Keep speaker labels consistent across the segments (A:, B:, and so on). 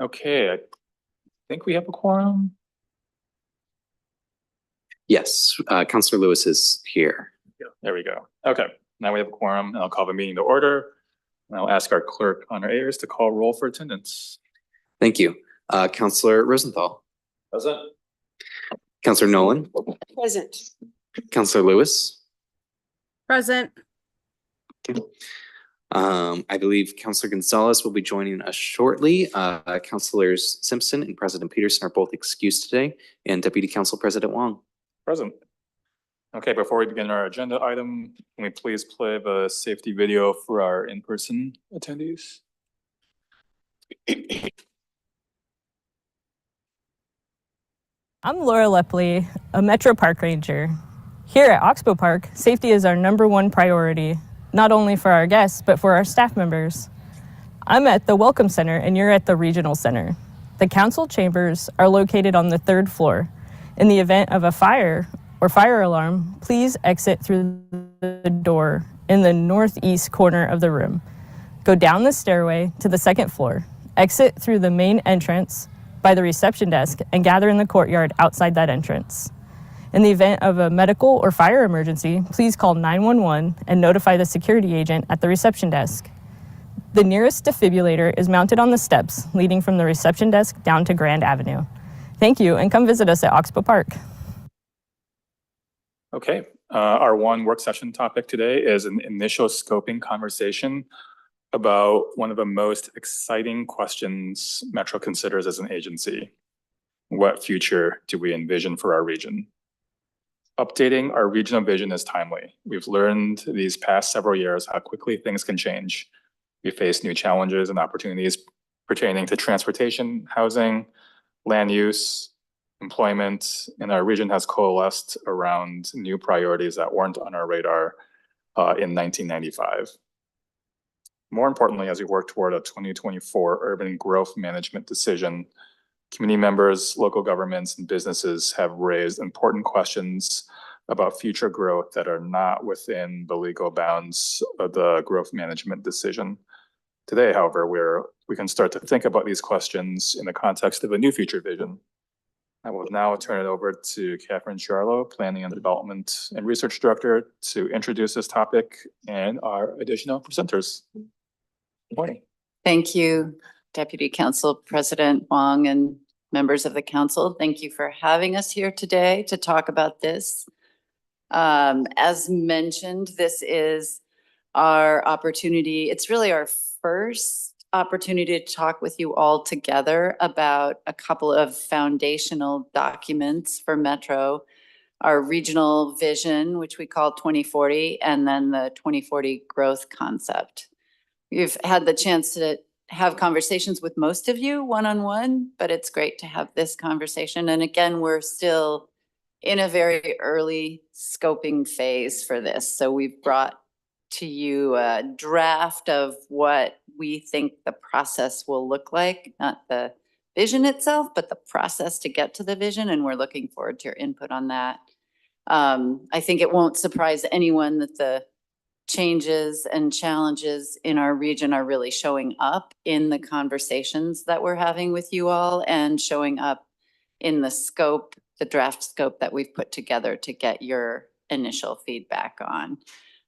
A: Okay, I think we have a quorum.
B: Yes, Councillor Lewis is here.
A: Yeah, there we go. Okay, now we have a quorum, and I'll call the meeting to order. And I'll ask our clerk, Honor Ayers, to call roll for attendance.
B: Thank you. Councillor Rosenthal.
A: Present.
B: Councillor Nolan.
C: Present.
B: Councillor Lewis.
C: Present.
B: Okay. I believe Councillor Gonzalez will be joining us shortly. Councillors Simpson and President Peterson are both excused today, and Deputy Council President Wong.
A: Present. Okay, before we begin our agenda item, can we please play the safety video for our in-person attendees?
D: I'm Laura Lepley, a Metro Park Ranger. Here at Oxbow Park, safety is our #1 priority, not only for our guests, but for our staff members. I'm at the Welcome Center and you're at the Regional Center. The council chambers are located on the 3rd floor. In the event of a fire or fire alarm, please exit through the door in the northeast corner of the room. Go down the stairway to the 2nd floor, exit through the main entrance by the reception desk, and gather in the courtyard outside that entrance. In the event of a medical or fire emergency, please call 911 and notify the security agent at the reception desk. The nearest defibrillator is mounted on the steps leading from the reception desk down to Grand Avenue. Thank you, and come visit us at Oxbow Park.
A: Okay, our one work session topic today is an initial scoping conversation about one of the most exciting questions Metro considers as an agency. What future do we envision for our region? Updating our regional vision is timely. We've learned these past several years how quickly things can change. We face new challenges and opportunities pertaining to transportation, housing, land use, employment, and our region has coalesced around new priorities that weren't on our radar in 1995. More importantly, as we work toward a 2024 urban growth management decision, community members, local governments, and businesses have raised important questions about future growth that are not within the legal bounds of the growth management decision. Today, however, we can start to think about these questions in the context of a new future vision. I will now turn it over to Catherine Charlo, Planning and Development and Research Director, to introduce this topic and our additional presenters. Good morning.
E: Thank you, Deputy Council President Wong and members of the council. Thank you for having us here today to talk about this. As mentioned, this is our opportunity. It's really our first opportunity to talk with you all together about a couple of foundational documents for Metro, our regional vision, which we call 2040, and then the 2040 growth concept. We've had the chance to have conversations with most of you one-on-one, but it's great to have this conversation. And again, we're still in a very early scoping phase for this. So we've brought to you a draft of what we think the process will look like, not the vision itself, but the process to get to the vision. And we're looking forward to your input on that. I think it won't surprise anyone that the changes and challenges in our region are really showing up in the conversations that we're having with you all and showing up in the scope, the draft scope that we've put together to get your initial feedback on.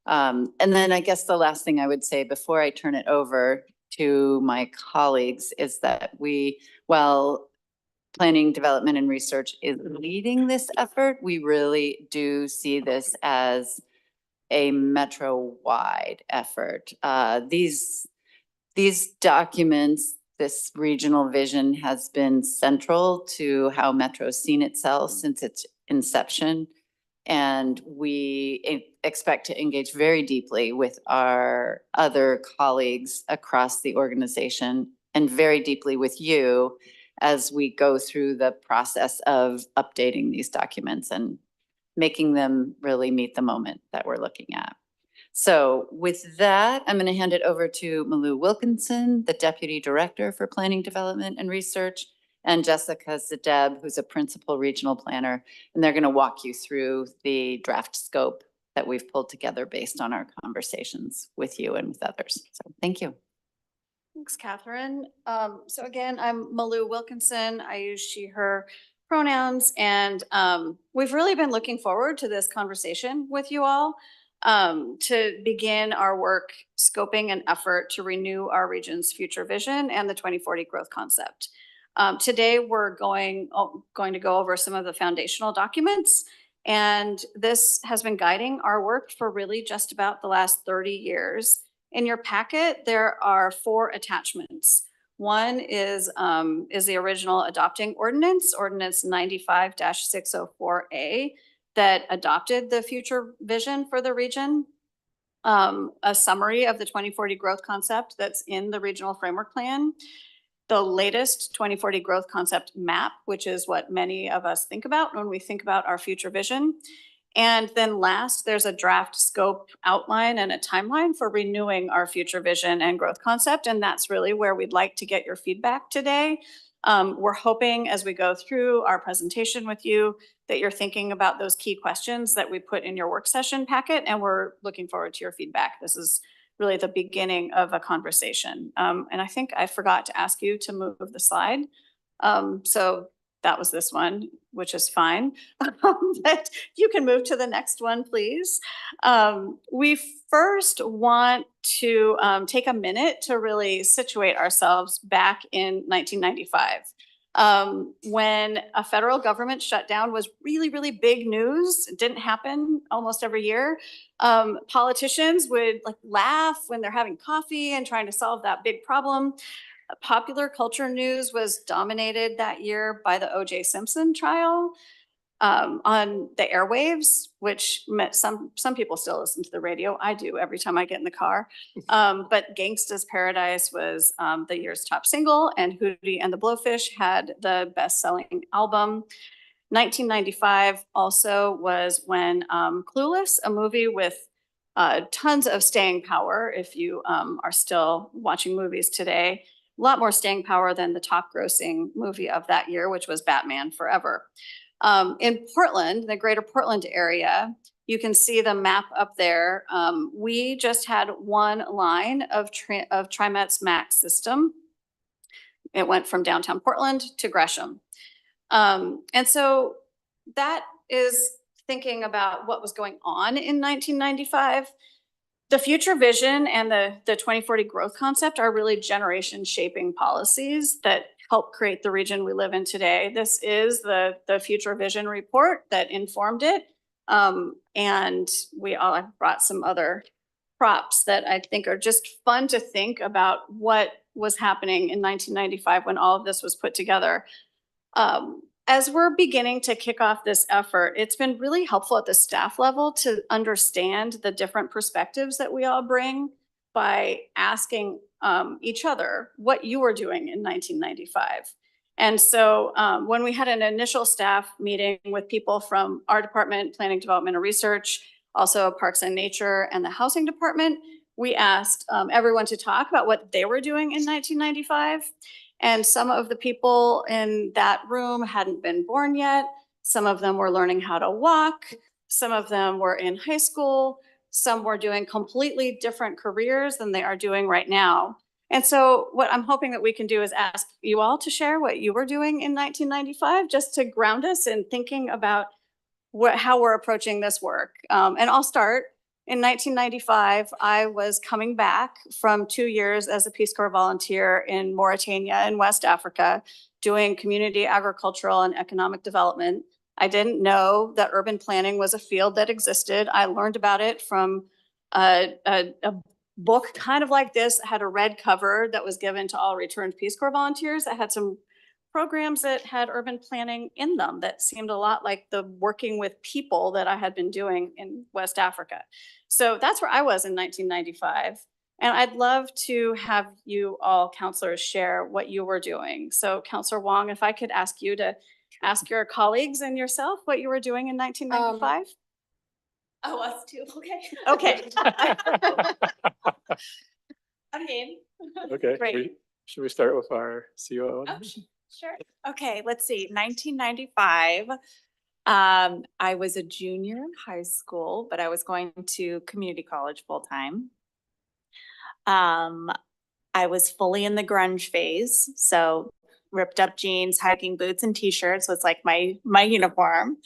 E: And then I guess the last thing I would say before I turn it over to my colleagues is that while Planning, Development, and Research is leading this effort, we really do see this as a Metro-wide effort. These documents, this regional vision has been central to how Metro's seen itself since its inception. And we expect to engage very deeply with our other colleagues across the organization and very deeply with you as we go through the process of updating these documents and making them really meet the moment that we're looking at. So with that, I'm going to hand it over to Malou Wilkinson, the Deputy Director for Planning, Development, and Research, and Jessica Zadeb, who's a Principal Regional Planner, and they're going to walk you through the draft scope that we've pulled together based on our conversations with you and with others. So thank you.
F: Thanks, Catherine. So again, I'm Malou Wilkinson. I use she, her pronouns, and we've really been looking forward to this conversation with you all to begin our work scoping an effort to renew our region's future vision and the 2040 growth concept. Today, we're going to go over some of the foundational documents, and this has been guiding our work for really just about the last 30 years. In your packet, there are 4 attachments. One is the original adopting ordinance, Ordinance 95-604A, that adopted the future vision for the region. A summary of the 2040 growth concept that's in the regional framework plan. The latest 2040 growth concept map, which is what many of us think about when we think about our future vision. And then last, there's a draft scope outline and a timeline for renewing our future vision and growth concept. And that's really where we'd like to get your feedback today. We're hoping as we go through our presentation with you that you're thinking about those key questions that we put in your work session packet, and we're looking forward to your feedback. This is really the beginning of a conversation. And I think I forgot to ask you to move the slide. So that was this one, which is fine. But you can move to the next one, please. We first want to take a minute to really situate ourselves back in 1995. When a federal government shutdown was really, really big news. It didn't happen almost every year. Politicians would laugh when they're having coffee and trying to solve that big problem. Popular culture news was dominated that year by the O.J. Simpson trial on the airwaves, which meant some people still listen to the radio. I do every time I get in the car. But Gangsta's Paradise was the year's top single, and Hootie and the Blowfish had the best-selling album. 1995 also was when Clueless, a movie with tons of staying power, if you are still watching movies today, a lot more staying power than the top grossing movie of that year, which was Batman Forever. In Portland, the greater Portland area, you can see the map up there. We just had one line of TriMet's MAX system. It went from downtown Portland to Gresham. And so that is thinking about what was going on in 1995. The future vision and the 2040 growth concept are really generation shaping policies that help create the region we live in today. This is the future vision report that informed it. And we all brought some other props that I think are just fun to think about what was happening in 1995 when all of this was put together. As we're beginning to kick off this effort, it's been really helpful at the staff level to understand the different perspectives that we all bring by asking each other what you were doing in 1995. And so when we had an initial staff meeting with people from our department, Planning, Development, and Research, also Parks and Nature and the Housing Department, we asked everyone to talk about what they were doing in 1995. And some of the people in that room hadn't been born yet. Some of them were learning how to walk. Some of them were in high school. Some were doing completely different careers than they are doing right now. And so what I'm hoping that we can do is ask you all to share what you were doing in 1995, just to ground us in thinking about how we're approaching this work. And I'll start. In 1995, I was coming back from 2 years as a Peace Corps volunteer in Mauritania in West Africa, doing community agricultural and economic development. I didn't know that urban planning was a field that existed. I learned about it from a book kind of like this. It had a red cover that was given to all returned Peace Corps volunteers. It had some programs that had urban planning in them that seemed a lot like the working with people that I had been doing in West Africa. So that's where I was in 1995. And I'd love to have you all counselors share what you were doing. So Counselor Wong, if I could ask you to ask your colleagues and yourself what you were doing in 1995.
C: Oh, us too. Okay.
F: Okay.
C: I'm game.
A: Okay,
F: Great.
A: should we start with our COO?
C: Oh, sure.
G: Okay, let's see, 1995. I was a junior in high school, but I was going to community college full time. I was fully in the grunge phase. So ripped up jeans, hiking boots, and t-shirts was like my uniform.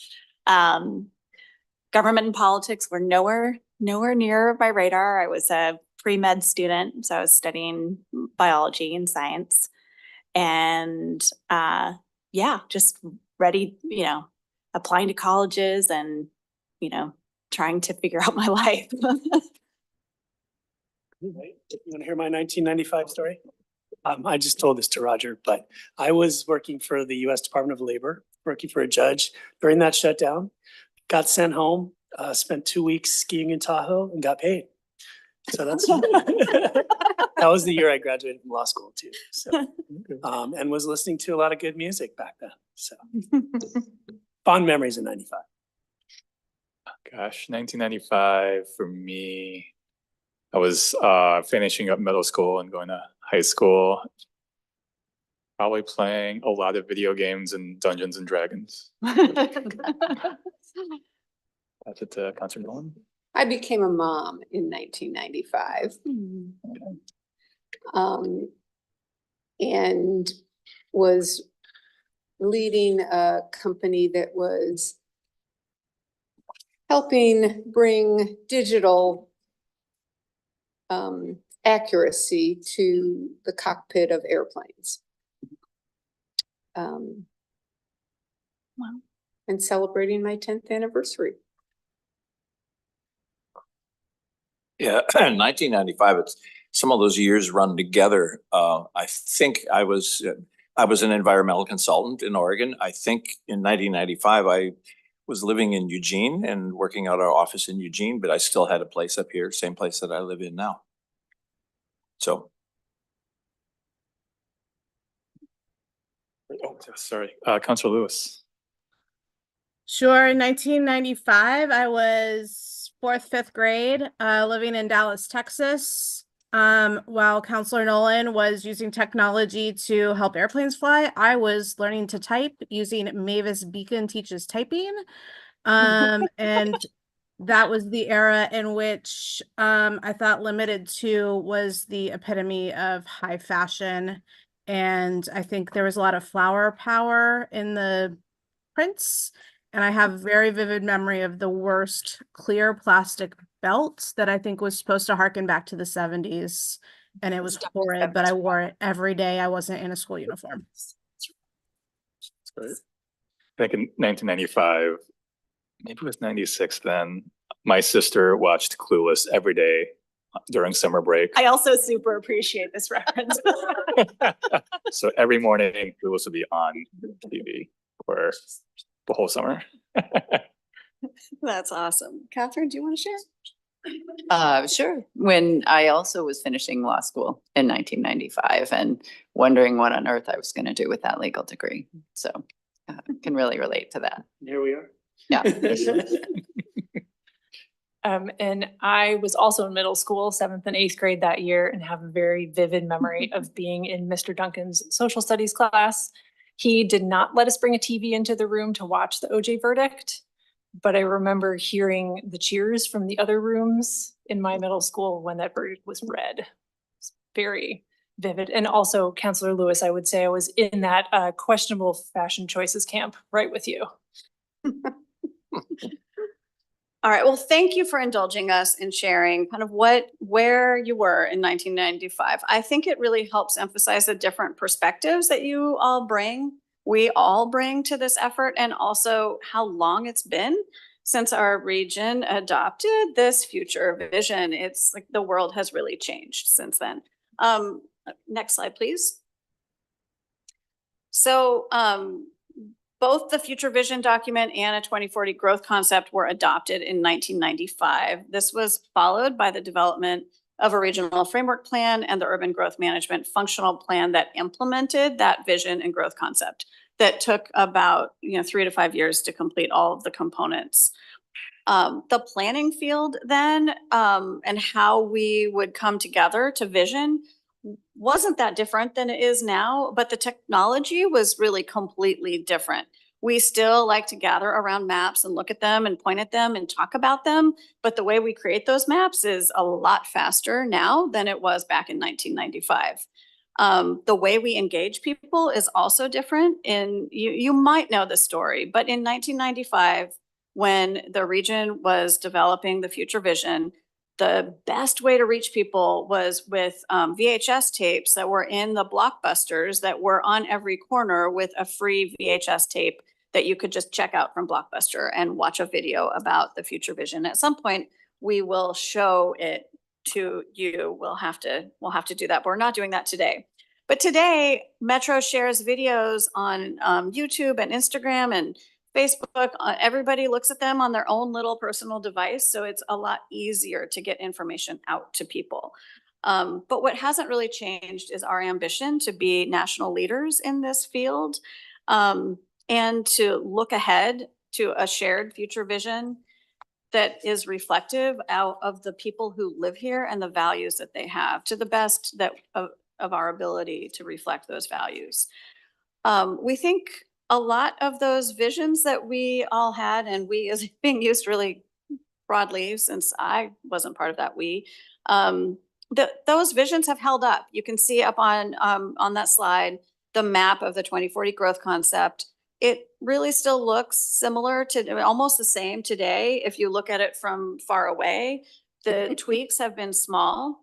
G: Government and politics were nowhere near my radar. I was a pre-med student, so I was studying biology and science. And yeah, just ready, applying to colleges and, trying to figure out my life.
H: Right. You want to hear my 1995 story? I just told this to Roger, but I was working for the US Department of Labor, working for a judge during that shutdown, got sent home, spent 2 weeks skiing in Tahoe and got paid. So that's, that was the year I graduated from law school too. So, and was listening to a lot of good music back then. So fond memories of 95.
A: Gosh, 1995 for me, I was finishing up middle school and going to high school. Probably playing a lot of video games and Dungeons and Dragons. That's it, Councilor Nolan.
I: I became a mom in 1995. And was leading a company that was helping bring digital accuracy to the cockpit of airplanes.
G: Wow.
I: And celebrating my 10th anniversary.
J: Yeah, 1995, it's some of those years run together. I think I was an environmental consultant in Oregon. I think in 1995, I was living in Eugene and working out our office in Eugene, but I still had a place up here, same place that I live in now. So.
A: Oh, sorry, Councilor Lewis.
K: Sure. In 1995, I was 4th, 5th grade, living in Dallas, Texas. While Councilor Nolan was using technology to help airplanes fly, I was learning to type using Mavis Beacon Teaches Typing. And that was the era in which I thought Limited 2 was the epitome of high fashion. And I think there was a lot of flower power in the prints. And I have very vivid memory of the worst clear plastic belt that I think was supposed to harken back to the 70s. And it was horrid, but I wore it every day. I wasn't in a school uniform.
A: I think in 1995, maybe it was 96 then, my sister watched Clueless every day during summer break.
G: I also super appreciate this reference.
A: So every morning Clueless would be on TV for the whole summer.
F: That's awesome. Catherine, do you want to share?
E: Sure. When I also was finishing law school in 1995 and wondering what on earth I was going to do with that legal degree. So can really relate to that.
H: Here we are.
E: Yeah.
L: And I was also in middle school, 7th and 8th grade that year, and have a very vivid memory of being in Mr. Duncan's social studies class. He did not let us bring a TV into the room to watch the OJ verdict, but I remember hearing the cheers from the other rooms in my middle school when that verdict was read. It's very vivid. And also, Councilor Lewis, I would say I was in that questionable fashion choices camp right with you.
F: All right. Well, thank you for indulging us in sharing kind of where you were in 1995. I think it really helps emphasize the different perspectives that you all bring. We all bring to this effort, and also how long it's been since our region adopted this future vision. It's like the world has really changed since then. Next slide, please. So, both the future vision document and a 2040 growth concept were adopted in 1995. This was followed by the development of a regional framework plan and the urban growth management functional plan that implemented that vision and growth concept that took about 3 to 5 years to complete all of the components. The planning field then and how we would come together to vision wasn't that different than it is now, but the technology was really completely different. We still like to gather around maps and look at them and point at them and talk about them. But the way we create those maps is a lot faster now than it was back in 1995. The way we engage people is also different. You might know the story, but in 1995, when the region was developing the future vision, the best way to reach people was with VHS tapes that were in the Blockbusters that were on every corner with a free VHS tape that you could just check out from Blockbuster and watch a video about the future vision. At some point, we will show it to you. We'll have to do that, but we're not doing that today. But today, Metro shares videos on YouTube and Instagram and Facebook. Everybody looks at them on their own little personal device, so it's a lot easier to get information out to people. But what hasn't really changed is our ambition to be national leaders in this field, and to look ahead to a shared future vision that is reflective out of the people who live here and the values that they have, to the best of our ability to reflect those values. We think a lot of those visions that we all had, and we is being used really broadly since I wasn't part of that those visions have held up. You can see up on that slide the map of the 2040 growth concept. It really still looks similar to, almost the same today if you look at it from far away. The tweaks have been small.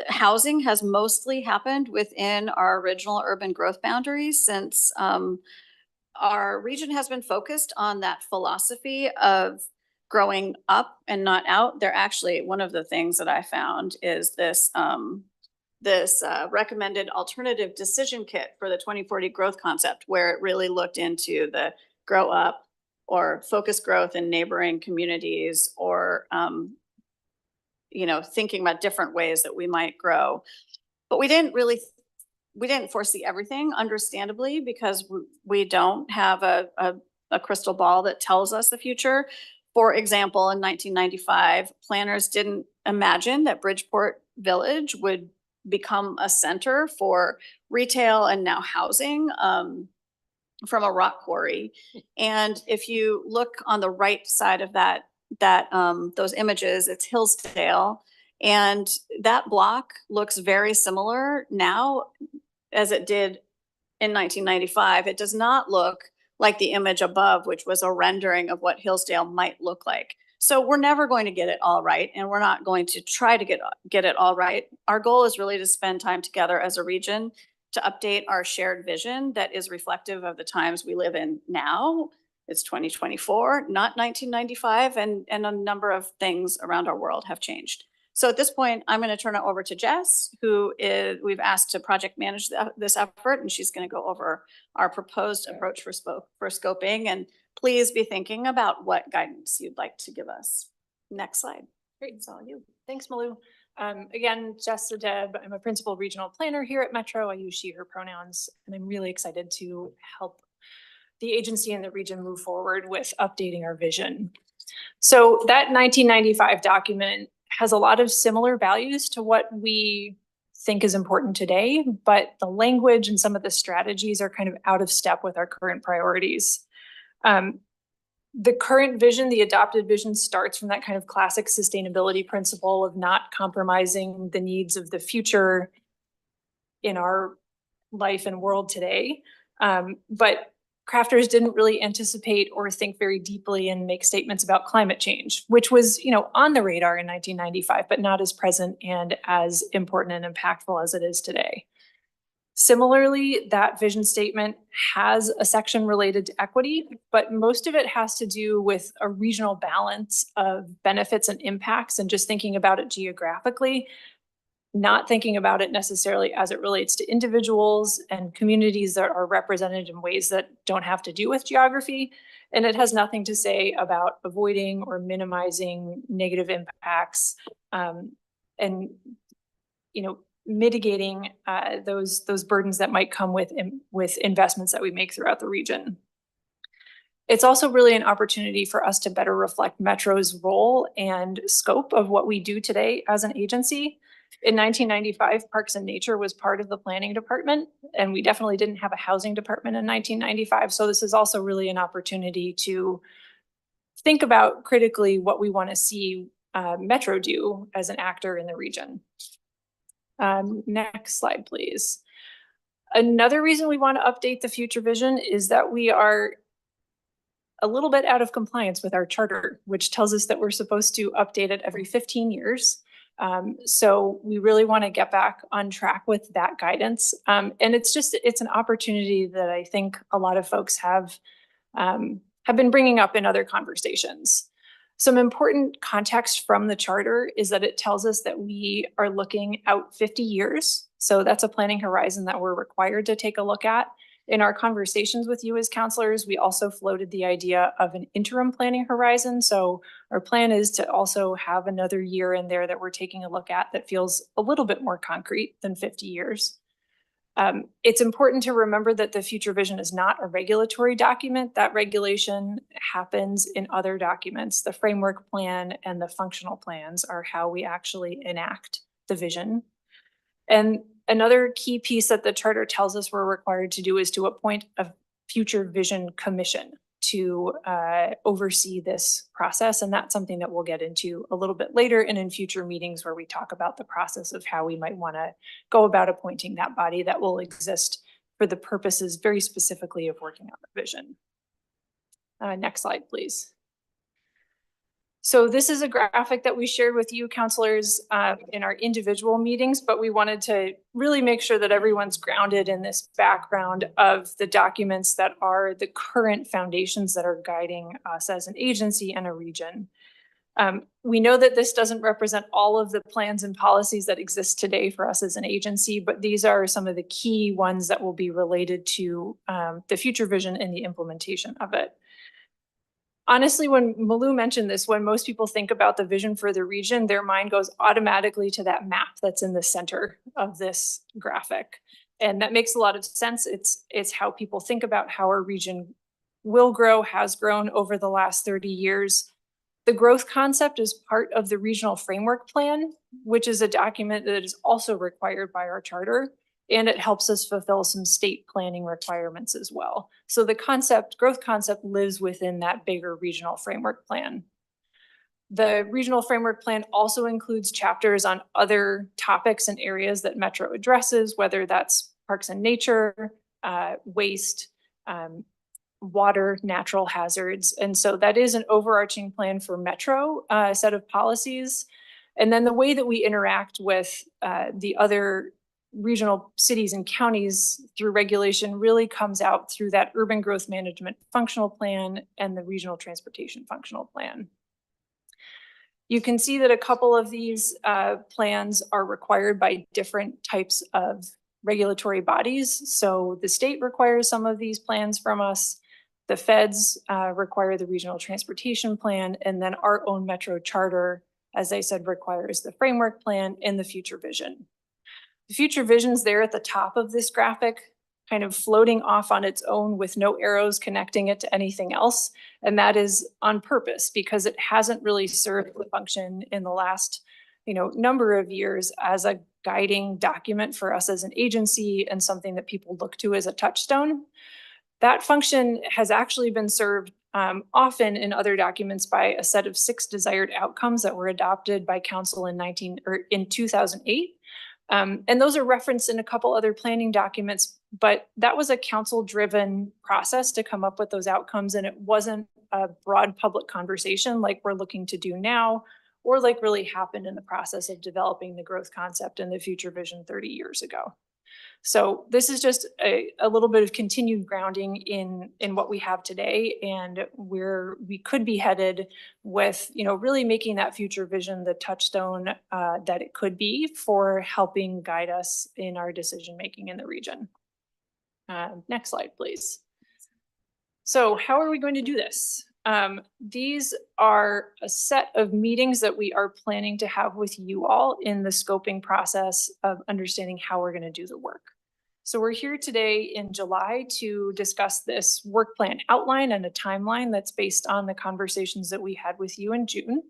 F: Housing has mostly happened within our original urban growth boundaries since our region has been focused on that philosophy of growing up and not out. They're actually, one of the things that I found is this recommended alternative decision kit for the 2040 growth concept, where it really looked into the grow up or focus growth in neighboring communities, or thinking about different ways that we might grow. But we didn't foresee everything, understandably, because we don't have a crystal ball that tells us the future. For example, in 1995, planners didn't imagine that Bridgeport Village would become a center for retail and now housing from a rock quarry. And if you look on the right side of those images, it's Hillsdale, and that block looks very similar now as it did in 1995. It does not look like the image above, which was a rendering of what Hillsdale might look like. So we're never going to get it all right, and we're not going to try to get it all right. Our goal is really to spend time together as a region to update our shared vision that is reflective of the times we live in now. It's 2024, not 1995, and a number of things around our world have changed. So at this point, I'm going to turn it over to Jess, we've asked to project manage this effort, and she's going to go over our proposed approach for scoping. And please be thinking about what guidance you'd like to give us. Next slide.
L: Great, it's all you. Thanks, Malou. Again, Jess Deb, I'm a principal regional planner here at Metro. I use she, her pronouns, and I'm really excited to help the agency and the region move forward with updating our vision. So that 1995 document has a lot of similar values to what we think is important today, but the language and some of the strategies are kind of out of step with our current priorities. The current vision, the adopted vision, starts from that kind of classic sustainability principle of not compromising the needs of the future in our life and world today. But crafters didn't really anticipate or think very deeply and make statements about climate change, which was, on the radar in 1995, but not as present and as important and impactful as it is today. Similarly, that vision statement has a section related to equity, but most of it has to do with a regional balance of benefits and impacts, and just thinking about it geographically, not thinking about it necessarily as it relates to individuals and communities that are represented in ways that don't have to do with geography. And it has nothing to say about avoiding or minimizing negative impacts, and mitigating those burdens that might come with investments that we make throughout the region. It's also really an opportunity for us to better reflect Metro's role and scope of what we do today as an agency. In 1995, Parks and Nature was part of the planning department, and we definitely didn't have a housing department in 1995. So this is also really an opportunity to think about critically what we want to see Metro do as an actor in the region. Next slide, please. Another reason we want to update the future vision is that we are a little bit out of compliance with our charter, which tells us that we're supposed to update it every 15 years. So we really want to get back on track with that guidance. And it's an opportunity that I think a lot of folks have been bringing up in other conversations. Some important context from the charter is that it tells us that we are looking out 50 years. So that's a planning horizon that we're required to take a look at. In our conversations with you as counselors, we also floated the idea of an interim planning horizon. So our plan is to also have another year in there that we're taking a look at that feels a little bit more concrete than 50 years. It's important to remember that the future vision is not a regulatory document. That regulation happens in other documents. The framework plan and the functional plans are how we actually enact the vision. And another key piece that the charter tells us we're required to do is to appoint a future vision commission to oversee this process. And that's something that we'll get into a little bit later and in future meetings where we talk about the process of how we might want to go about appointing that body that will exist for the purposes very specifically of working on the vision. Next slide, please. So this is a graphic that we shared with you counselors in our individual meetings, but we wanted to really make sure that everyone's grounded in this background of the documents that are the current foundations that are guiding us as an agency and a region. We know that this doesn't represent all of the plans and policies that exist today for us as an agency, but these are some of the key ones that will be related to the future vision and the implementation of it. Honestly, when Malou mentioned this, when most people think about the vision for the region, their mind goes automatically to that map that's in the center of this graphic. And that makes a lot of sense. It's how people think about how our region will grow, has grown over the last 30 years. The growth concept is part of the regional framework plan, which is a document that is also required by our charter. And it helps us fulfill some state planning requirements as well. So the growth concept lives within that bigger regional framework plan. The regional framework plan also includes chapters on other topics and areas that Metro addresses, whether that's parks and nature, waste, water, natural hazards. And so that is an overarching plan for Metro, set of policies. And then the way that we interact with the other regional cities and counties through regulation really comes out through that urban growth management functional plan and the regional transportation functional plan. You can see that a couple of these plans are required by different types of regulatory bodies. So the state requires some of these plans from us. The feds require the regional transportation plan, and then our own Metro charter, as I said, requires the framework plan and the future vision. The future vision's there at the top of this graphic, kind of floating off on its own with no arrows connecting it to anything else. And that is on purpose because it hasn't really served the function in the last, number of years as a guiding document for us as an agency and something that people look to as a touchstone. That function has actually been served often in other documents by a set of 6 desired outcomes that were adopted by council in 2008. And those are referenced in a couple other planning documents, but that was a council-driven process to come up with those outcomes, and it wasn't a broad public conversation like we're looking to do now, or like really happened in the process of developing the growth concept and the future vision 30 years ago. So this is just a little bit of continued grounding in what we have today and where we could be headed with, really making that future vision the touchstone that it could be for helping guide us in our decision making in the region. Next slide, please. So how are we going to do this? These are a set of meetings that we are planning to have with you all in the scoping process of understanding how we're going to do the work. So we're here today in July to discuss this work plan outline and a timeline that's based on the conversations that we had with you in June.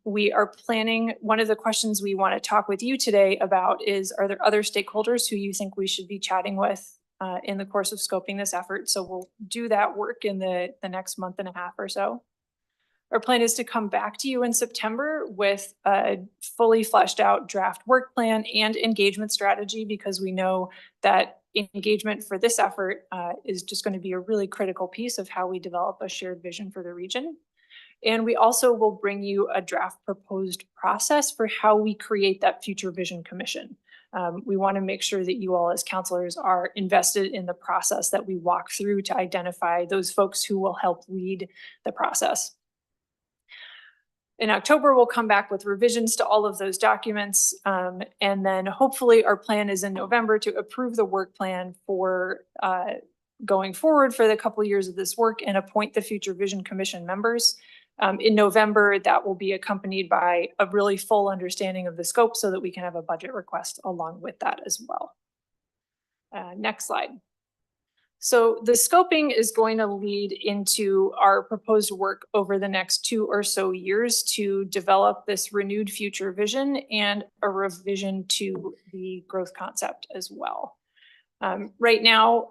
L: We are planning, one of the questions we want to talk with you today about is, are there other stakeholders who you think we should be chatting with in the course of scoping this effort? So we'll do that work in the next month and a half or so. Our plan is to come back to you in September with a fully fleshed out draft work plan and engagement strategy, because we know that engagement for this effort is just going to be a really critical piece of how we develop a shared vision for the region. And we also will bring you a draft proposed process for how we create that future vision commission. We want to make sure that you all as counselors are invested in the process that we walk through to identify those folks who will help lead the process. In October, we'll come back with revisions to all of those documents. And then hopefully our plan is in November to approve the work plan for going forward for the couple of years of this work and appoint the Future Vision Commission members. In November, that will be accompanied by a really full understanding of the scope so that we can have a budget request along with that as well. Next slide. So the scoping is going to lead into our proposed work over the next 2 or so years to develop this renewed future vision and a revision to the growth concept as well. Right now,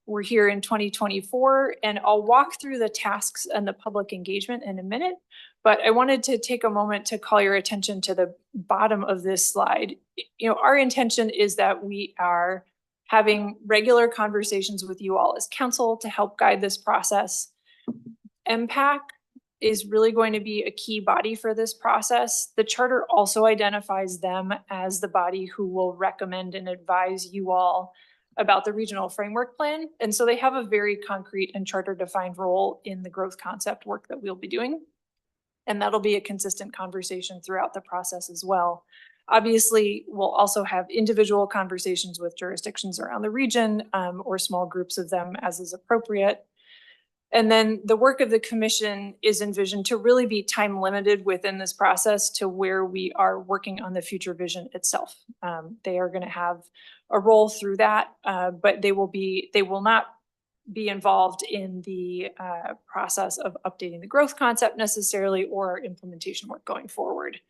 L: we're here in 2024, and I'll walk through the tasks and the public engagement in a minute, but I wanted to take a moment to call your attention to the bottom of this slide. You know, our intention is that we are having regular conversations with you all as council to help guide this process. MPAC is really going to be a key body for this process. The charter also identifies them as the body who will recommend and advise you all about the regional framework plan. And so they have a very concrete and charter defined role in the growth concept work that we'll be doing. And that'll be a consistent conversation throughout the process as well. Obviously, we'll also have individual conversations with jurisdictions around the region or small groups of them as is appropriate. And then the work of the commission is envisioned to really be time limited within this process to where we are working on the future vision itself. They are going to have a role through that, but they will not be involved in the process of updating the growth concept necessarily or implementation work going forward.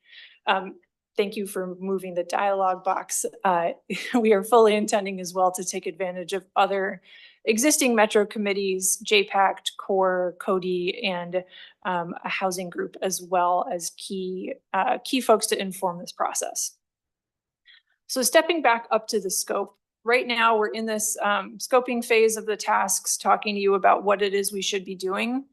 L: Thank you for moving the dialogue box. We are fully intending as well to take advantage of other existing metro committees, JPACT, CORE, CODI, and a housing group, as well as key folks to inform this process. So stepping back up to the scope, right now we're in this scoping phase of the tasks, talking to you about what it is we should be doing.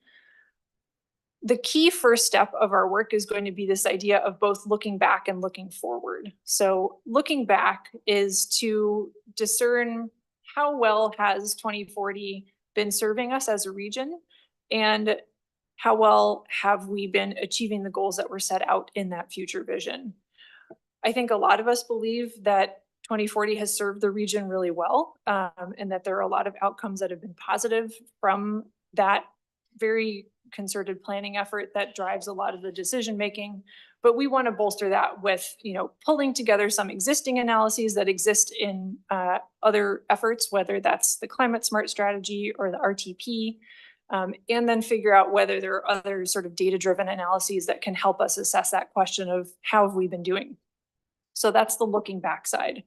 L: The key first step of our work is going to be this idea of both looking back and looking forward. So looking back is to discern how well has 2040 been serving us as a region, and how well have we been achieving the goals that were set out in that future vision. I think a lot of us believe that 2040 has served the region really well, and that there are a lot of outcomes that have been positive from that very concerted planning effort that drives a lot of the decision making. But we want to bolster that with, pulling together some existing analyses that exist in other efforts, whether that's the Climate Smart Strategy or the RTP, and then figure out whether there are other sort of data-driven analyses that can help us assess that question of how have we been doing. So that's the looking back side.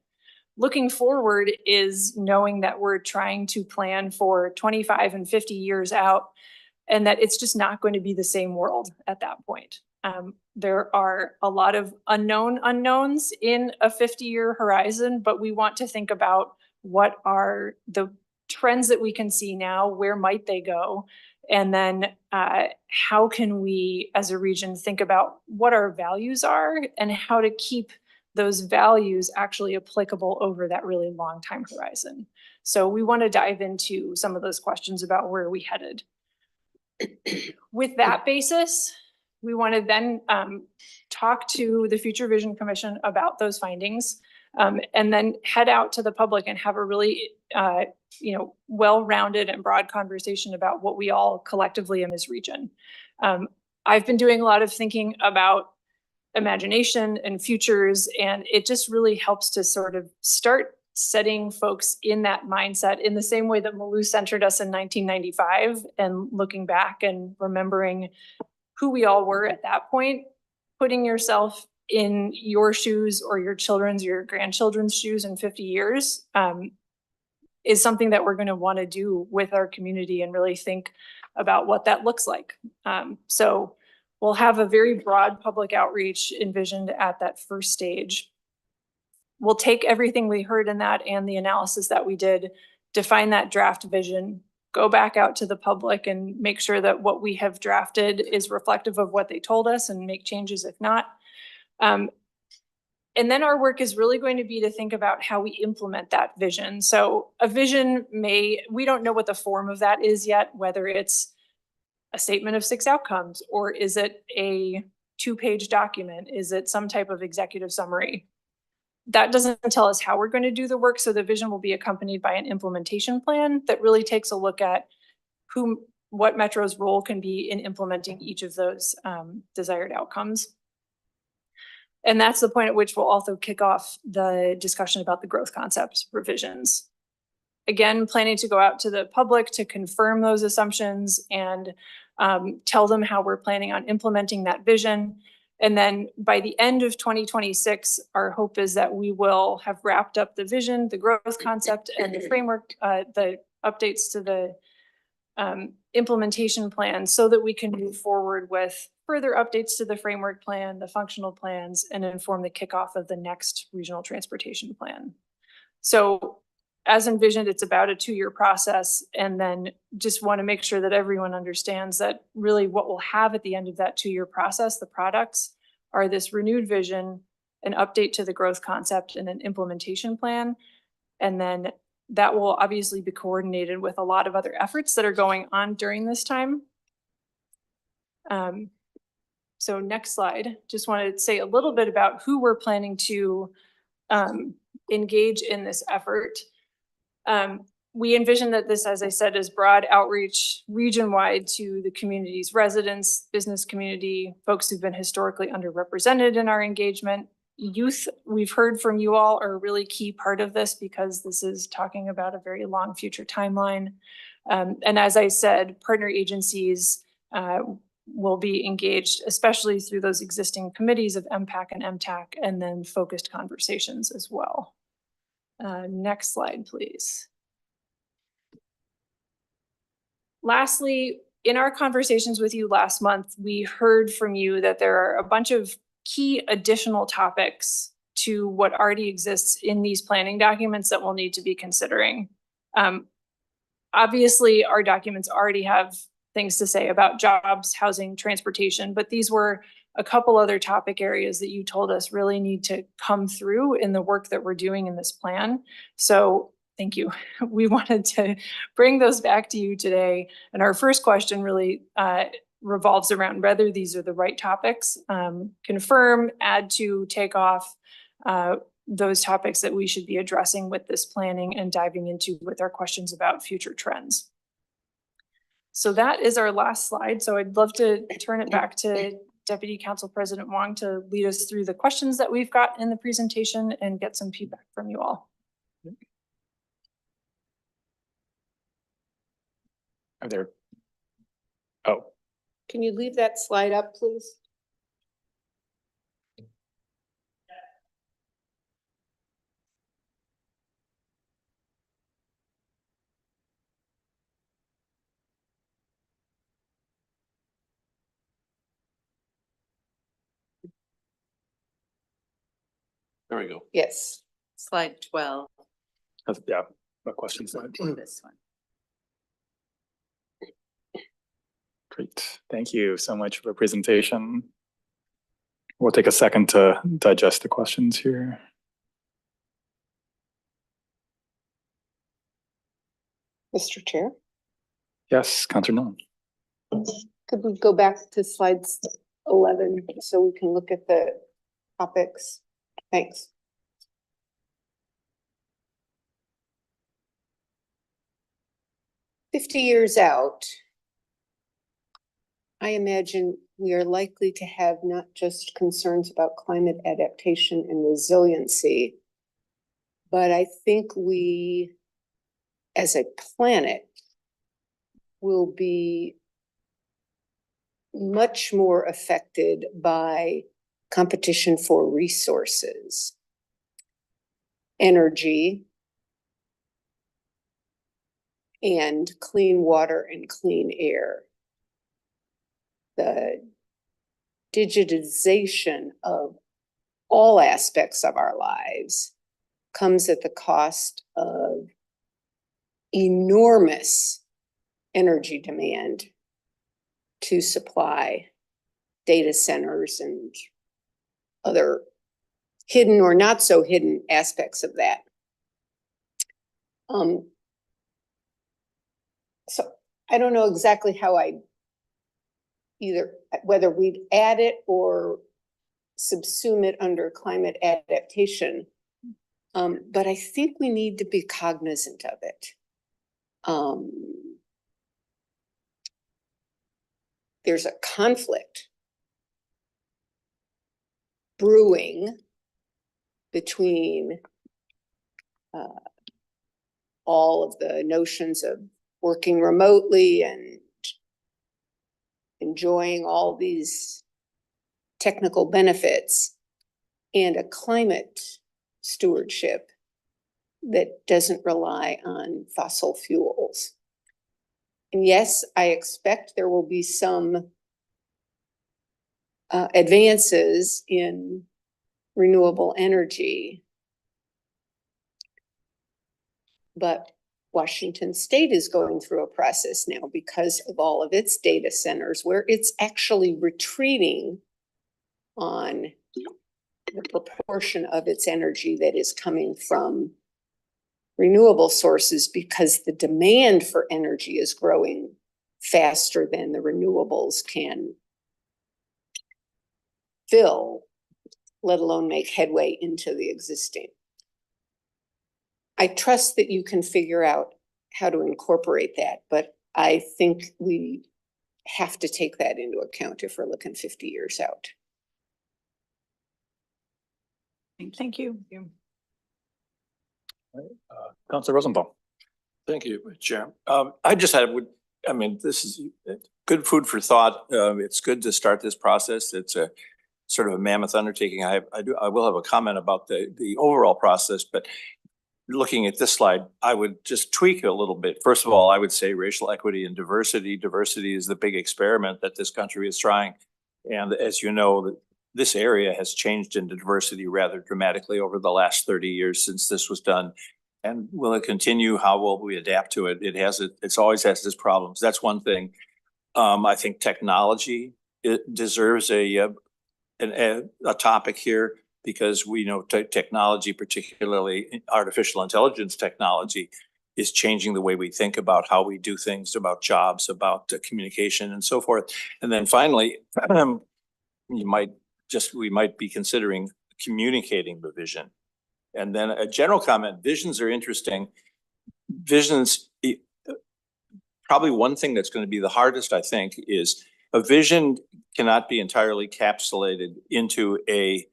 L: Looking forward is knowing that we're trying to plan for 25 and 50 years out, and that it's just not going to be the same world at that point. There are a lot of unknown unknowns in a 50-year horizon, but we want to think about what are the trends that we can see now, where might they go, and then how can we as a region think about what our values are and how to keep those values actually applicable over that really long time horizon. So we want to dive into some of those questions about where we headed. With that basis, we want to then talk to the Future Vision Commission about those findings, and then head out to the public and have a really well-rounded and broad conversation about what we all collectively in this region. I've been doing a lot of thinking about imagination and futures, and it just really helps to sort of start setting folks in that mindset in the same way that Malou centered us in 1995, and looking back and remembering who we all were at that point. putting yourself in your shoes or your children's, your grandchildren's shoes in 50 years is something that we're going to want to do with our community and really think about what that looks like. So we'll have a very broad public outreach envisioned at that first stage. We'll take everything we heard in that and the analysis that we did, define that draft vision, go back out to the public and make sure that what we have drafted is reflective of what they told us and make changes if not. And then our work is really going to be to think about how we implement that vision. So a vision we don't know what the form of that is yet, whether it's a statement of 6 outcomes, or is it a 2-page document? Is it some type of executive summary? That doesn't tell us how we're going to do the work. So the vision will be accompanied by an implementation plan that really takes a look at what Metro's role can be in implementing each of those desired outcomes. And that's the point at which we'll also kick off the discussion about the growth concept revisions. Again, planning to go out to the public to confirm those assumptions and tell them how we're planning on implementing that vision. And then by the end of 2026, our hope is that we will have wrapped up the vision, the growth concept, and the framework, the updates to the implementation plan so that we can move forward with further updates to the framework plan, the functional plans, and inform the kickoff of the next regional transportation plan. So as envisioned, it's about a 2-year process, and then just want to make sure that everyone understands that really what we'll have at the end of that 2-year process, the products, are this renewed vision, an update to the growth concept, and an implementation plan. And then that will obviously be coordinated with a lot of other efforts that are going on during this time. So next slide, just wanted to say a little bit about who we're planning to engage in this effort. We envision that this, as I said, is broad outreach region-wide to the community's residents, business community, folks who've been historically underrepresented in our engagement. Youth, we've heard from you all, are a really key part of this because this is talking about a very long future timeline. And as I said, partner agencies will be engaged, especially through those existing committees of MPAC and MTAC, and then focused conversations as well. Next slide, please. Lastly, in our conversations with you last month, we heard from you that there are a bunch of key additional topics to what already exists in these planning documents that we'll need to be considering. Obviously, our documents already have things to say about jobs, housing, transportation, but these were a couple other topic areas that you told us really need to come through in the work that we're doing in this plan. So thank you. We wanted to bring those back to you today. And our first question really revolves around whether these are the right topics. Confirm, add to, take off those topics that we should be addressing with this planning and diving into with our questions about future trends. So that is our last slide. So I'd love to turn it back to Deputy Council President Wong to lead us through the questions that we've got in the presentation and get some feedback from you all.
A: Are there? Oh.
I: Can you leave that slide up, please?
J: There we go.
I: Yes.
E: Slide 12,
A: Yeah, a question slide.
E: this one.
A: Great. Thank you so much for the presentation. We'll take a second to digest the questions here.
I: Mr. Chair,
A: Yes, Councilor Nolan.
I: could we go back to slides 11 so we can look at the topics? Thanks. "50 years out, I imagine we are likely to have not just concerns about climate adaptation and resiliency, but I think we, as a planet, will be much more affected by competition for resources, energy, and clean water and clean air. The digitization of all aspects of our lives comes at the cost of enormous energy demand to supply data centers and other hidden or not so hidden aspects of that. So I don't know exactly how whether we'd add it or subsume it under climate adaptation. But I think we need to be cognizant of it. There's a conflict brewing between all of the notions of working remotely and enjoying all these technical benefits and a climate stewardship that doesn't rely on fossil fuels. And yes, I expect there will be some advances in renewable energy, but Washington State is going through a process now because of all of its data centers where it's actually retreating on the proportion of its energy that is coming from renewable sources because the demand for energy is growing faster than the renewables can fill, let alone make headway into the existing. I trust that you can figure out how to incorporate that, but I think we have to take that into account if we're looking 50 years out.
F: Thank you.
A: Councilor Rosenbaum.
J: Thank you, Chair. I just this is good food for thought. It's good to start this process. It's a sort of a mammoth undertaking. I will have a comment about the overall process, but looking at this slide, I would just tweak it a little bit. First of all, I would say racial equity and diversity. Diversity is the big experiment that this country is trying. And as you know, this area has changed into diversity rather dramatically over the last 30 years since this was done. And will it continue? How will we adapt to it? It's always has its problems. That's one thing. I think technology, it deserves a topic here, because we know technology, particularly artificial intelligence technology, is changing the way we think about how we do things, about jobs, about communication and so forth. And then finally, we might be considering communicating the vision. And then a general comment, visions are interesting. Visions, probably one thing that's going to be the hardest, I think, is a vision cannot be entirely encapsulated into a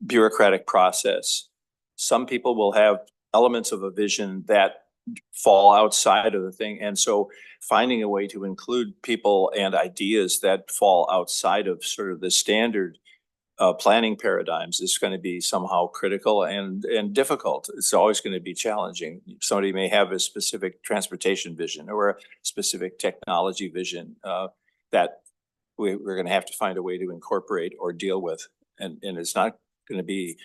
J: bureaucratic process. Some people will have elements of a vision that fall outside of the thing. And so finding a way to include people and ideas that fall outside of sort of the standard planning paradigms is going to be somehow critical and difficult. It's always going to be challenging. Somebody may have a specific transportation vision or a specific technology vision that we're going to have to find a way to incorporate or deal with. And it's not going to be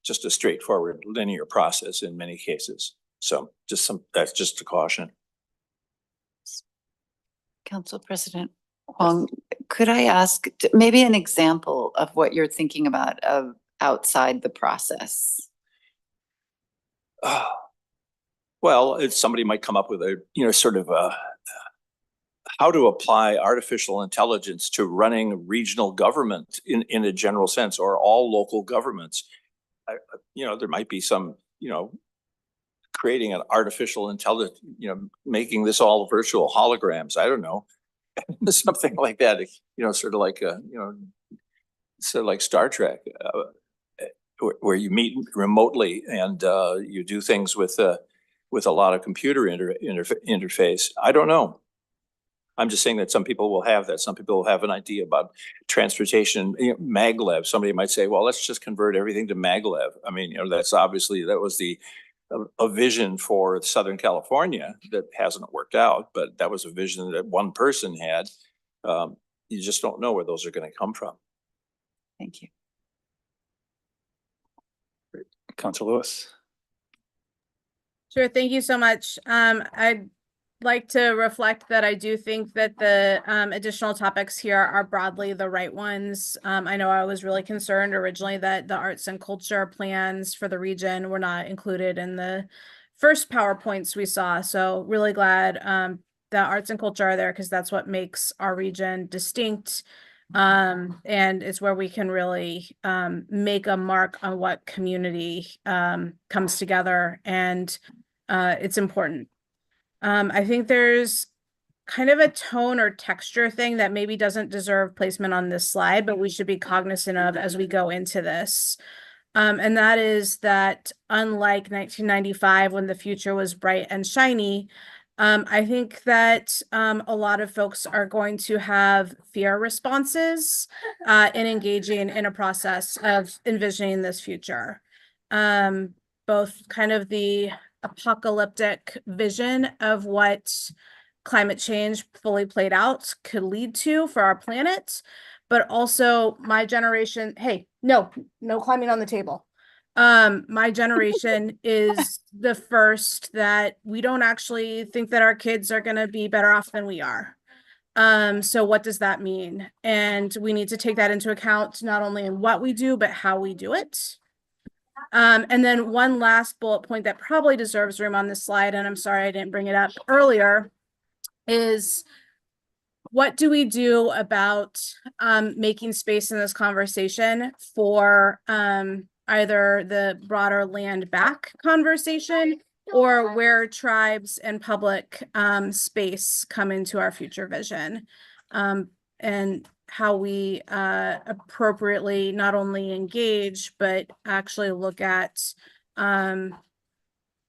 J: just a straightforward linear process in many cases. So that's just a caution.
E: Council President Huang, could I ask maybe an example of what you're thinking about of outside the process?
J: Well, somebody might come up with how to apply artificial intelligence to running regional government in a general sense, or all local governments. There might be some, creating an artificial intelligence, making this all virtual holograms. I don't know. Something like that, sort of like Star Trek, where you meet remotely and you do things with a lot of computer interface. I don't know. I'm just saying that some people will have that. Some people will have an idea about transportation, maglev. Somebody might say, well, let's just convert everything to maglev. I mean, that's obviously, that was a vision for Southern California that hasn't worked out, but that was a vision that one person had. You just don't know where those are going to come from.
E: Thank you.
A: Councilor Lewis.
K: Sure, thank you so much. I'd like to reflect that I do think that the additional topics here are broadly the right ones. I know I was really concerned originally that the arts and culture plans for the region were not included in the first PowerPoints we saw. So really glad that arts and culture are there, because that's what makes our region distinct. And it's where we can really make a mark on what community comes together, and it's important. I think there's kind of a tone or texture thing that maybe doesn't deserve placement on this slide, but we should be cognizant of as we go into this. And that is that unlike 1995, when the future was bright and shiny, I think that a lot of folks are going to have fear responses in engaging in a process of envisioning this future. Both kind of the apocalyptic vision of what climate change fully played out could lead to for our planet, but also my generation, hey, no climbing on the table. My generation is the first that we don't actually think that our kids are going to be better off than we are. So what does that mean? And we need to take that into account, not only in what we do, but how we do it. And then one last bullet point that probably deserves room on this slide, and I'm sorry I didn't bring it up earlier, is what do we do about making space in this conversation for either the broader land back conversation, or where tribes and public space come into our future vision, and how we appropriately not only engage, but actually look at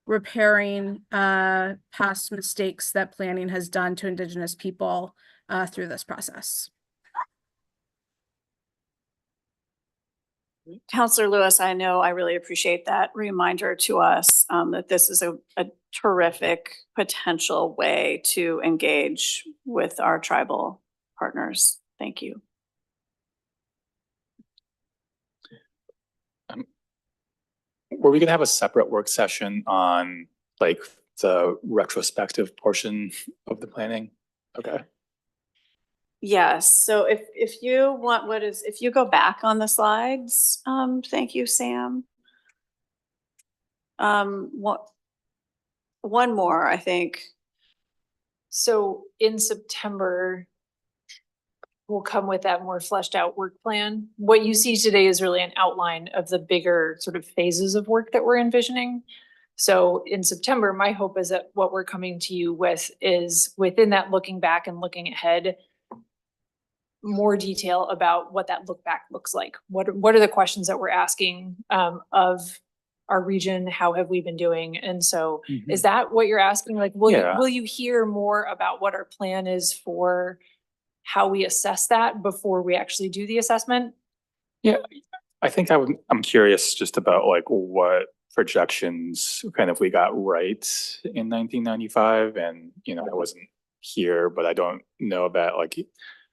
K: repairing past mistakes that planning has done to Indigenous people through this process.
F: Counselor Lewis, I know I really appreciate that reminder to us that this is a terrific potential way to engage with our tribal partners. Thank you.
A: Were we gonna have a separate work session on like the retrospective portion of the planning? Okay.
F: Yes, so if you want, if you go back on the slides, thank you, Sam. One more, I think.
L: So in September, we'll come with that more fleshed out work plan. What you see today is really an outline of the bigger sort of phases of work that we're envisioning. So in September, my hope is that what we're coming to you with is, within that looking back and looking ahead, more detail about what that look back looks like. What are the questions that we're asking of our region? How have we been doing? And so is that what you're asking? Like, will you hear more about what our plan is for how we assess that before we actually do the assessment?
A: Yeah, I think I'm curious just about like what projections kind of we got right in 1995. And, I wasn't here, but I don't know about, like,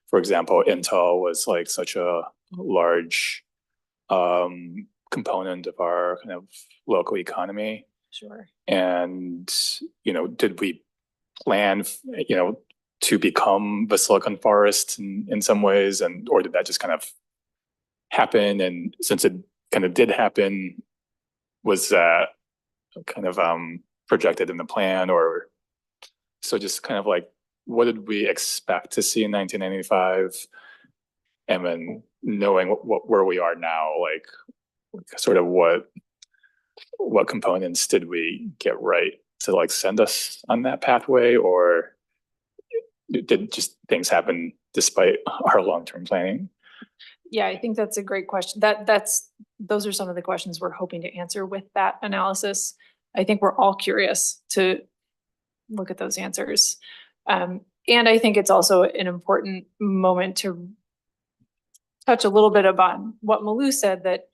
A: for example, Intel was like such a large component of our kind of local economy.
L: Sure.
A: And, did we plan, to become the Silicon Forest in some ways, or did that just kind of happen? And since it kind of did happen, was that kind of projected in the plan? Or so just kind of like, what did we expect to see in 1995? And then knowing where we are now, like sort of what components did we get right to like send us on that pathway? Or did just things happen despite our long-term planning?
L: Yeah, I think that's a great question. Those are some of the questions we're hoping to answer with that analysis. I think we're all curious to look at those answers. And I think it's also an important moment to touch a little bit about what Malou said, that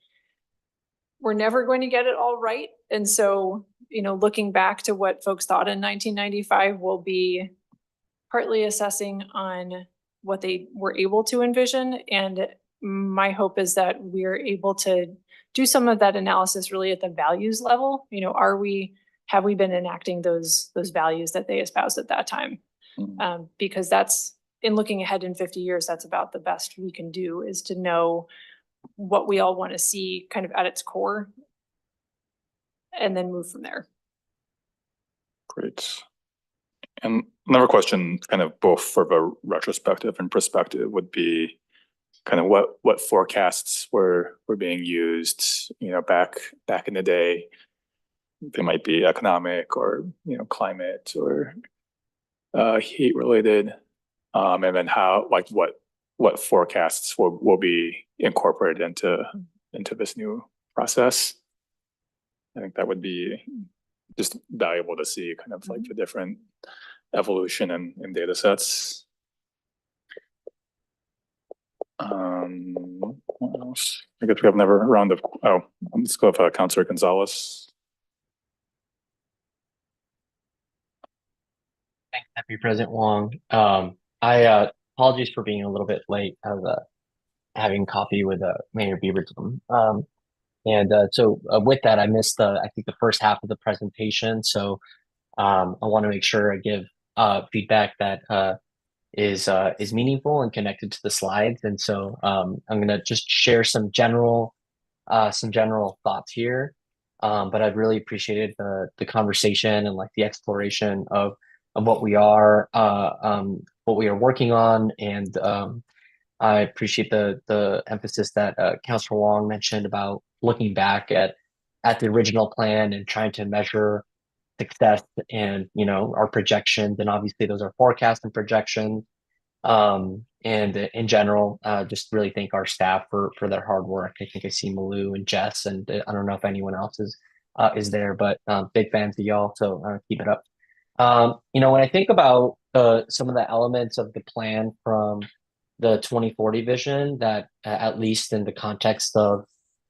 L: we're never going to get it all right. And so, looking back to what folks thought in 1995, will be partly assessing on what they were able to envision. And my hope is that we're able to do some of that analysis really at the values level. Have we been enacting those values that they espoused at that time? Because that's, in looking ahead in 50 years, that's about the best we can do, is to know what we all want to see kind of at its core and then move from there.
A: Great. And another question, kind of both for the retrospective and perspective, would be kind of what forecasts were being used, back in the day. They might be economic or, climate or heat related. And then how, what forecasts will be incorporated into this new process. I think that would be just valuable to see kind of like the different evolution in data sets. What else? I guess we have another round of, let's go with Councilor Gonzalez.
M: Thanks, Deputy President Wong. I apologies for being a little bit late. I was having coffee with Mayor Beaverton. So with that, I missed I think the first half of the presentation. So I want to make sure I give feedback that is meaningful and connected to the slides. And so I'm gonna just share some general thoughts here. But I've really appreciated the conversation and like the exploration of what we are working on, and I appreciate the emphasis that Councilor Wong mentioned about looking back at the original plan and trying to measure success and our projections, and obviously those are forecasts and projections. And in general, just really thank our staff for their hard work. I think I see Malou and Jess, and I don't know if anyone else is there, but big fans of y'all, so keep it up. When I think about some of the elements of the plan from the 2040 vision that, at least in the context of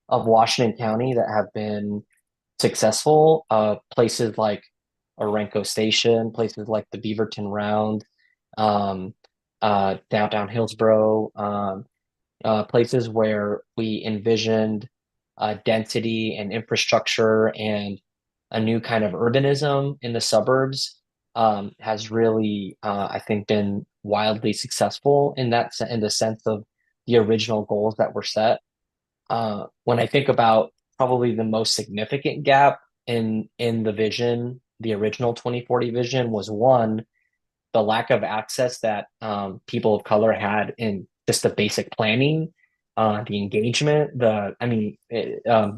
M: Washington County, that have been successful, places like Orenco Station, places like the Beaverton Round, downtown Hillsborough, places where we envisioned density and infrastructure and a new kind of urbanism in the suburbs, has really, I think, been wildly successful in the sense of the original goals that were set. When I think about probably the most significant gap in the vision, the original 2040 vision, was one, the lack of access that people of color had in just the basic planning, the engagement, the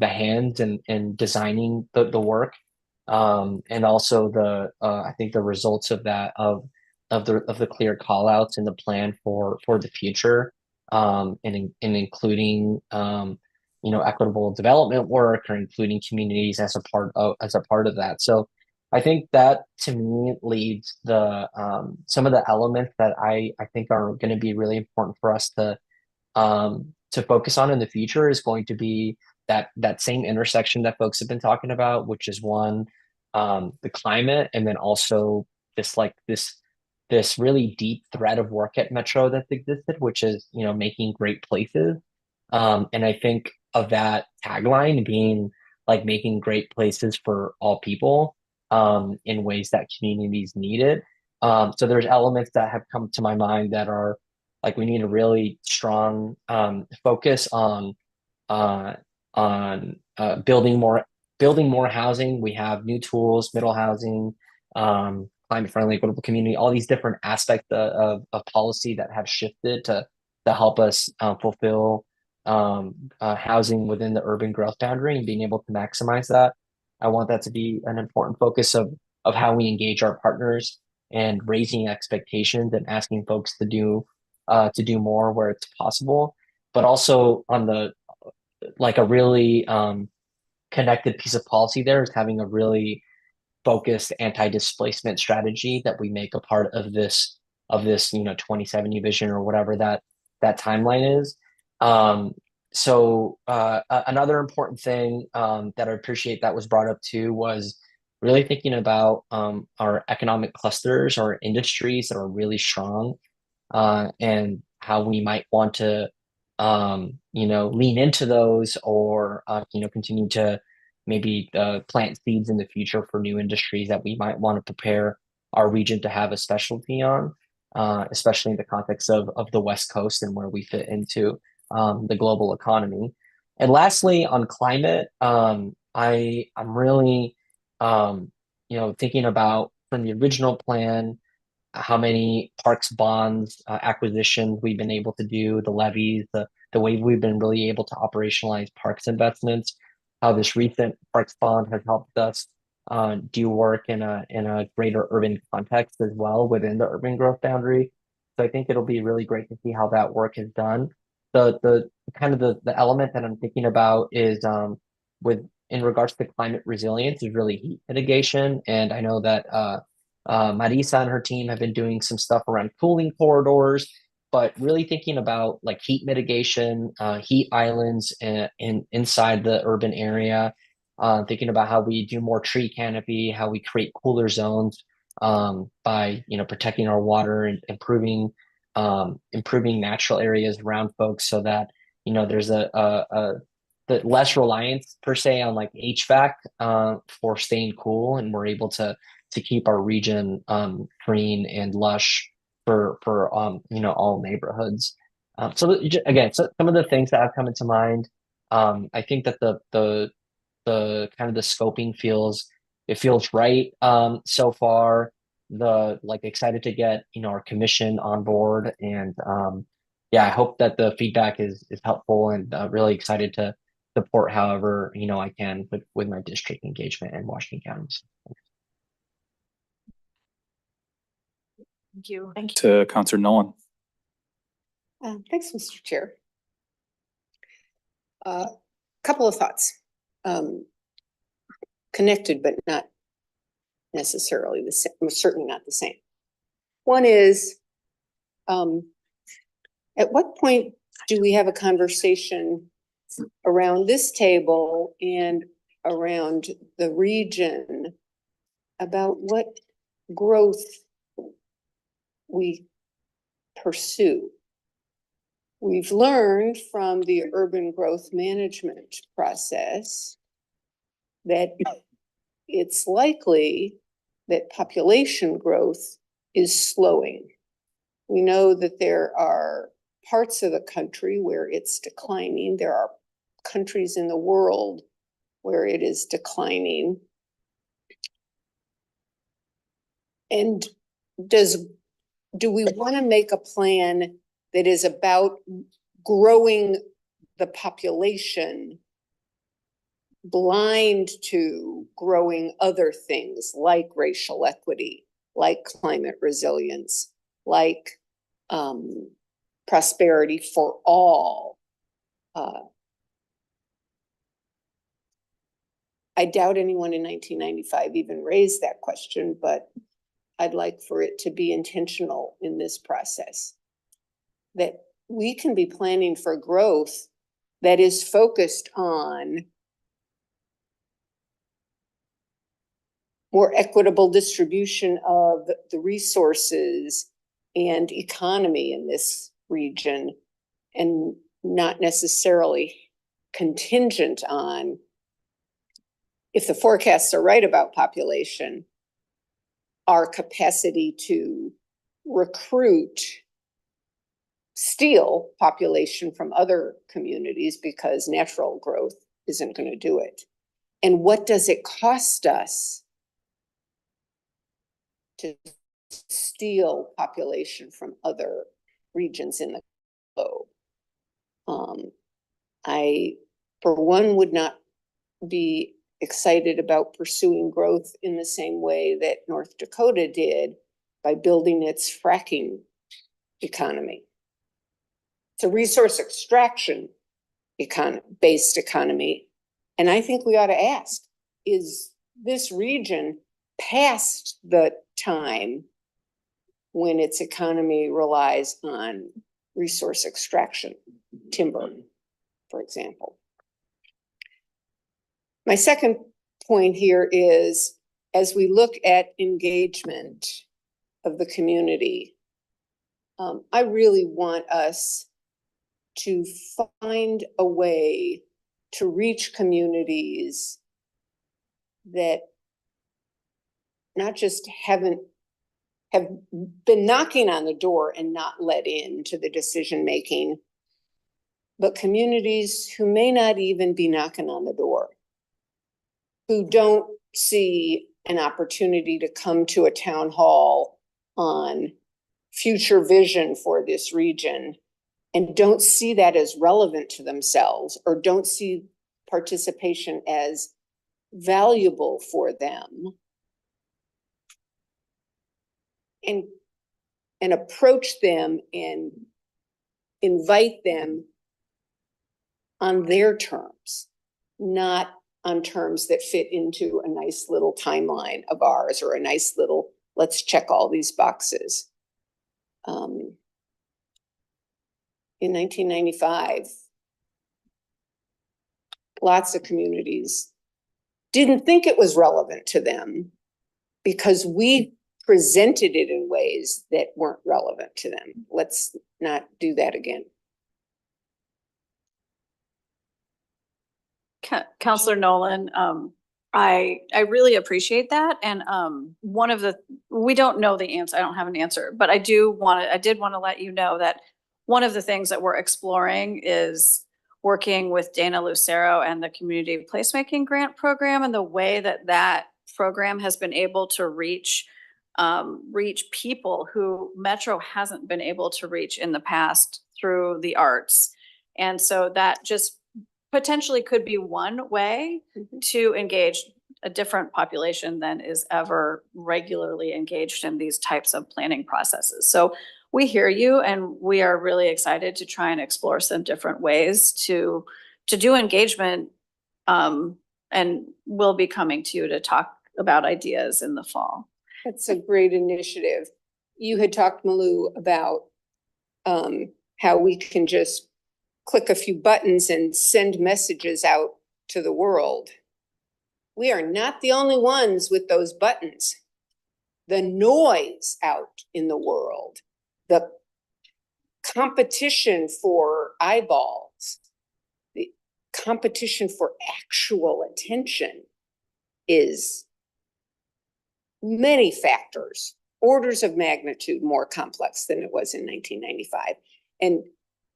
M: hands and designing the work, and also I think the results of that of the clear call outs in the plan for the future, and including equitable development work, or including communities as a part of that. So I think that, to me, leads some of the elements that I think are going to be really important for us to focus on in the future, is going to be that same intersection that folks have been talking about, which is one, the climate, and then also this really deep thread of work at Metro that's existed, which is making great places. And I think of that tagline being like making great places for all people, in ways that communities need it. So there's elements that have come to my mind that are like, we need a really strong focus on building more housing. We have new tools, middle housing, climate friendly, equitable community, all these different aspects of policy that have shifted to help us fulfill housing within the urban growth boundary, and being able to maximize that. I want that to be an important focus of how we engage our partners, and raising expectations and asking folks to do more where it's possible. But also on a really connected piece of policy there is having a really focused anti-displacement strategy that we make a part of this this, 2070 vision or whatever that timeline is. So another important thing that I appreciate that was brought up too was really thinking about our economic clusters or industries that are really strong, and how we might want to lean into those, or continue to maybe plant seeds in the future for new industries that we might want to prepare our region to have a specialty on, especially in the context of the West Coast and where we fit into the global economy. And lastly, on climate, I'm really thinking about from the original plan, how many parks bonds acquisitions we've been able to do, the levies, the way we've been really able to operationalize parks investments, how this recent parks bond has helped us do work in a greater urban context as well within the urban growth boundary. So I think it'll be really great to see how that work is done. The kind of the element that I'm thinking about is in regards to climate resilience is really heat mitigation. And I know that Marisa and her team have been doing some stuff around cooling corridors, but really thinking about like heat mitigation, heat islands inside the urban area, thinking about how we do more tree canopy, how we create cooler zones by protecting our water and improving natural areas around folks, so that there's the less reliance per se on like HVAC for staying cool, and we're able to keep our region green and lush for all neighborhoods. Again, so some of the things that have come into mind. I think that the kind of the scoping feels right so far. Excited to get our commission on board, and I hope that the feedback is helpful, and really excited to support however I can with my district engagement in Washington County.
F: Thank you.
A: To Councilor Nolan.
I: Thanks, Mr. Chair. Couple of thoughts. Connected, but not necessarily the same, certainly not the same. One is, at what point do we have a conversation around this table and around the region about what growth we pursue? We've learned from the urban growth management process that it's likely that population growth is slowing. We know that there are parts of the country where it's declining. There are countries in the world where it is declining. And do we want to make a plan that is about growing the population blind to growing other things like racial equity, like climate resilience, like prosperity for all? I doubt anyone in 1995 even raised that question, but I'd like for it to be intentional in this process, that we can be planning for growth that is focused on more equitable distribution of the resources and economy in this region, and not necessarily contingent on, if the forecasts are right about population, our capacity to recruit, steal population from other communities because natural growth isn't going to do it. And what does it cost us to steal population from other regions in the globe? I, for one, would not be excited about pursuing growth in the same way that North Dakota did by building its fracking economy. It's a resource extraction based economy. And I think we ought to ask, is this region past the time when its economy relies on resource extraction, timber, for example. My second point here is, as we look at engagement of the community, I really want us to find a way to reach communities that not just have been knocking on the door and not let in to the decision-making, but communities who may not even be knocking on the door, who don't see an opportunity to come to a town hall on future vision for this region and don't see that as relevant to themselves, or don't see participation as valuable for them, and approach them and invite them on their terms, not on terms that fit into a nice little timeline of ours, or a nice little, let's check all these boxes. In 1995, lots of communities didn't think it was relevant to them because we presented it in ways that weren't relevant to them. Let's not do that again.
F: Counselor Nolan, I really appreciate that. And we don't know the answer. I don't have an answer, but I did want to let you know that one of the things that we're exploring is working with Dana Lucero and the Community Placemaking Grant Program, and the way that that program has been able to reach people who Metro hasn't been able to reach in the past through the arts. And so that just potentially could be one way to engage a different population than is ever regularly engaged in these types of planning processes. So we hear you, and we are really excited to try and explore some different ways to do engagement. And we'll be coming to you to talk about ideas in the fall.
I: That's a great initiative. You had talked, Malou, about how we can just click a few buttons and send messages out to the world. We are not the only ones with those buttons. The noise out in the world, the competition for eyeballs, the competition for actual attention is many factors, orders of magnitude more complex than it was in 1995. And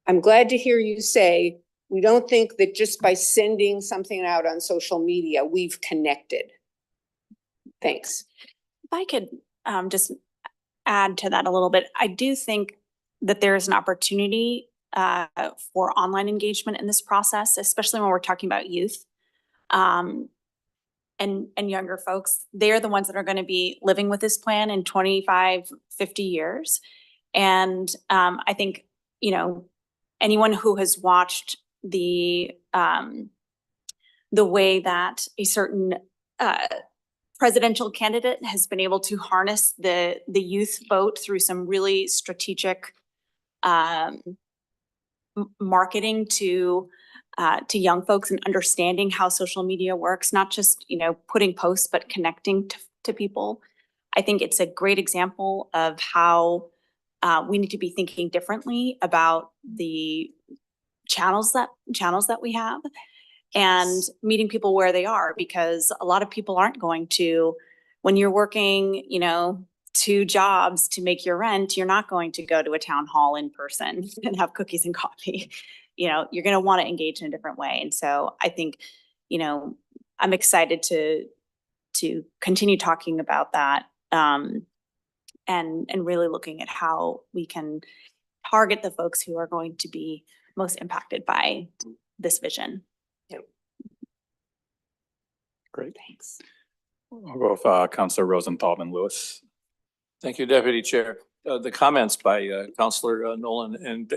I: I'm glad to hear you say, we don't think that just by sending something out on social media, we've connected. Thanks.
G: If I could just add to that a little bit, I do think that there is an opportunity for online engagement in this process, especially when we're talking about youth and younger folks. They're the ones that are going to be living with this plan in 25, 50 years. And I think, anyone who has watched the way that a certain presidential candidate has been able to harness the youth vote through some really strategic marketing to young folks, and understanding how social media works, not just putting posts, but connecting to people. I think it's a great example of how we need to be thinking differently about the channels that we have, and meeting people where they are, because a lot of people aren't going to, when you're working, 2 jobs to make your rent, you're not going to go to a town hall in person and have cookies and coffee. You're going to want to engage in a different way. And so I think, I'm excited to continue talking about that. And really looking at how we can target the folks who are going to be most impacted by this vision.
A: Great. Thanks. I'll go with Councilor Rosenthal and Lewis.
J: Thank you, Deputy Chair. The comments by Councilor Nolan and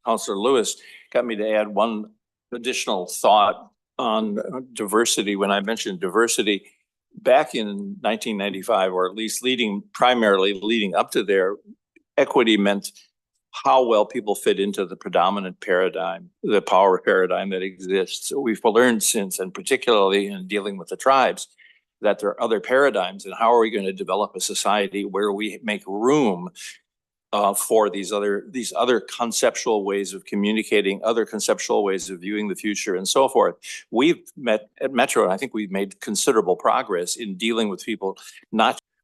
J: Councilor Lewis got me to add one additional thought on diversity. When I mentioned diversity, back in 1995, or at least primarily leading up to there, equity meant how well people fit into the predominant paradigm, the power paradigm that exists. So we've learned since, and particularly in dealing with the tribes, that there are other paradigms, and how are we going to develop a society where we make room for these other conceptual ways of communicating, other conceptual ways of viewing the future, and so forth. We've met at Metro, and I think we've made considerable progress in dealing with people.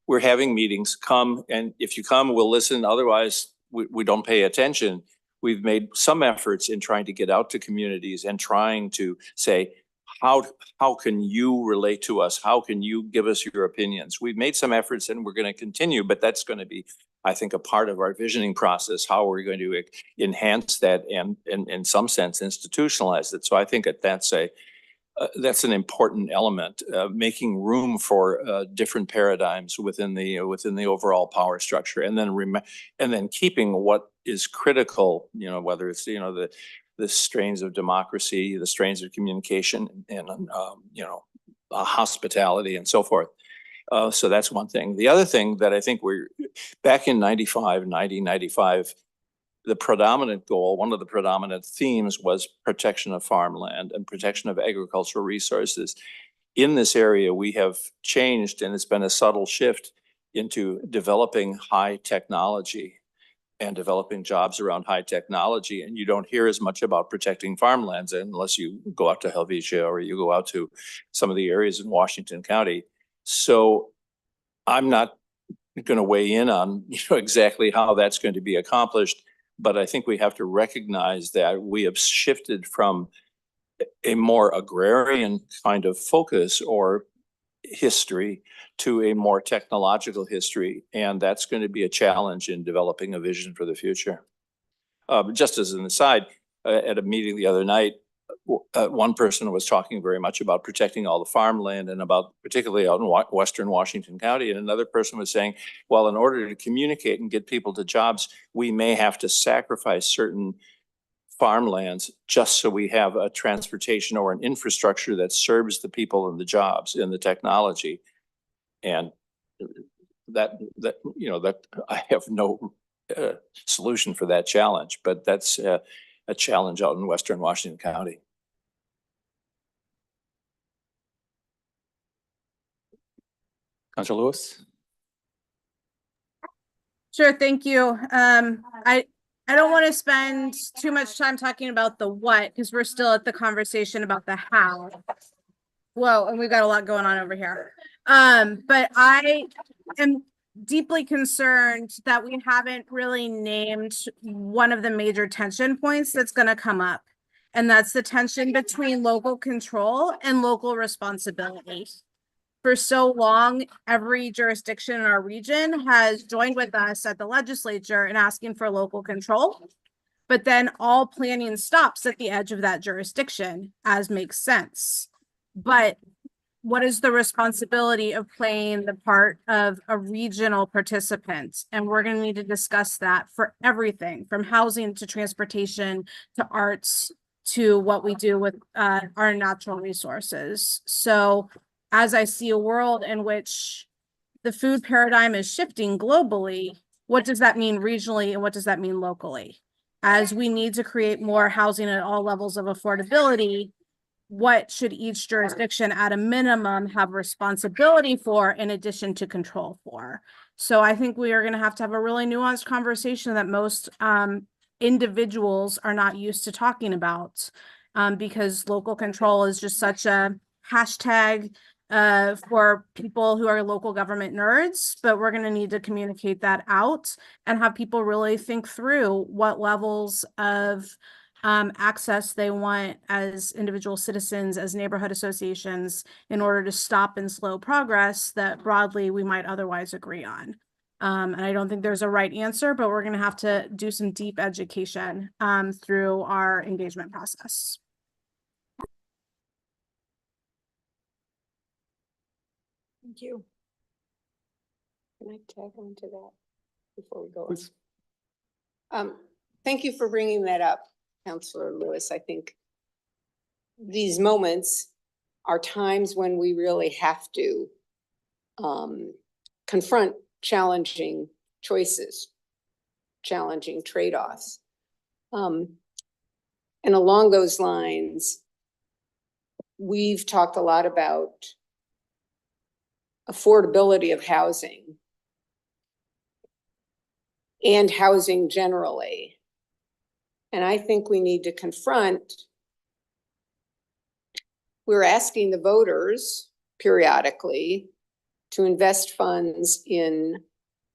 J: We're having meetings, come, and if you come, we'll listen, otherwise we don't pay attention. We've made some efforts in trying to get out to communities and trying to say, how can you relate to us? How can you give us your opinions? We've made some efforts and we're going to continue, but that's going to be, I think, a part of our visioning process, how we're going to enhance that and in some sense institutionalize it. So I think that's an important element, making room for different paradigms within the overall power structure, and then keeping what is critical, whether it's the strains of democracy, the strains of communication, and hospitality, and so forth. So that's one thing. The other thing that I think we're back in 1995, the predominant goal, one of the predominant themes, was protection of farmland and protection of agricultural resources. In this area, we have changed, and it's been a subtle shift into developing high technology and developing jobs around high technology. And you don't hear as much about protecting farmlands unless you go out to Helvetia or you go out to some of the areas in Washington County. So I'm not going to weigh in on exactly how that's going to be accomplished, but I think we have to recognize that we have shifted from a more agrarian kind of focus or history to a more technological history, and that's going to be a challenge in developing a vision for the future. Just as an aside, at a meeting the other night, one person was talking very much about protecting all the farmland and about particularly out in Western Washington County, and another person was saying, well, in order to communicate and get people to jobs, we may have to sacrifice certain farmlands just so we have a transportation or an infrastructure that serves the people and the jobs and the technology. And that I have no solution for that challenge, but that's a challenge out in Western Washington County.
A: Councilor Lewis?
K: Sure, thank you. I don't want to spend too much time talking about the what, because we're still at the conversation about the how. Whoa, and we've got a lot going on over here. But I am deeply concerned that we haven't really named one of the major tension points that's going to come up. And that's the tension between local control and local responsibility. For so long, every jurisdiction in our region has joined with us at the legislature in asking for local control. But then all planning stops at the edge of that jurisdiction, as makes sense. But what is the responsibility of playing the part of a regional participant? And we're going to need to discuss that for everything from housing to transportation to arts to what we do with our natural resources. So as I see a world in which the food paradigm is shifting globally, what does that mean regionally and what does that mean locally? As we need to create more housing at all levels of affordability, what should each jurisdiction at a minimum have responsibility for in addition to control for? So I think we are going to have a really nuanced conversation that most individuals are not used to talking about because local control is just such a hashtag for people who are local government nerds, but we're going to need to communicate that out and have people really think through what levels of access they want as individual citizens, as neighborhood associations, in order to stop and slow progress that broadly we might otherwise agree on. And I don't think there's a right answer, but we're going to have to do some deep education through our engagement process.
I: Thank you. Can I tag on to that before we go on? Thank you for bringing that up, Councilor Lewis. I think these moments are times when we really have to confront challenging choices, challenging trade-offs. And along those lines, we've talked a lot about affordability of housing and housing generally. And I think we need to confront, we're asking the voters periodically to invest funds in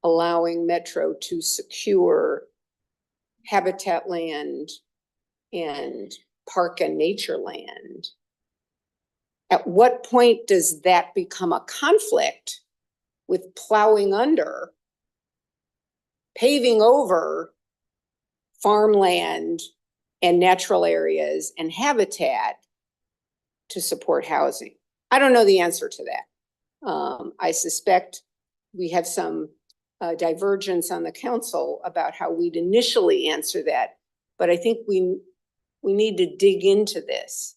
I: allowing Metro to secure habitat land and park and nature land. At what point does that become a conflict with plowing under, paving over farmland and natural areas and habitat to support housing? I don't know the answer to that. I suspect we have some divergence on the council about how we'd initially answer that, but I think we need to dig into this.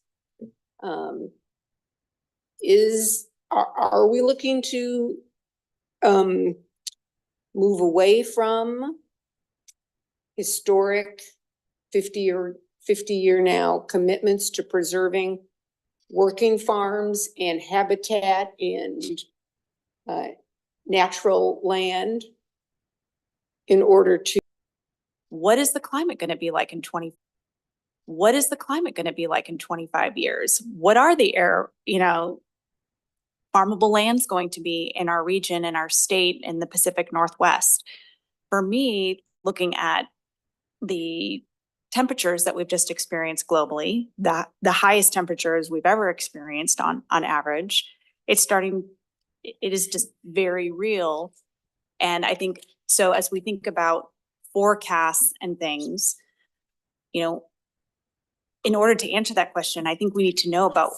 I: Are we looking to move away from historic 50-year now commitments to preserving working farms and habitat and natural land in order to?
G: What is the climate going to be like in what is the climate going to be like in 25 years? What are the farmable lands going to be in our region, in our state, in the Pacific Northwest? For me, looking at the temperatures that we've just experienced globally, the highest temperatures we've ever experienced on average, it is just very real. And I think, so as we think about forecasts and things, in order to answer that question, I think we need to know about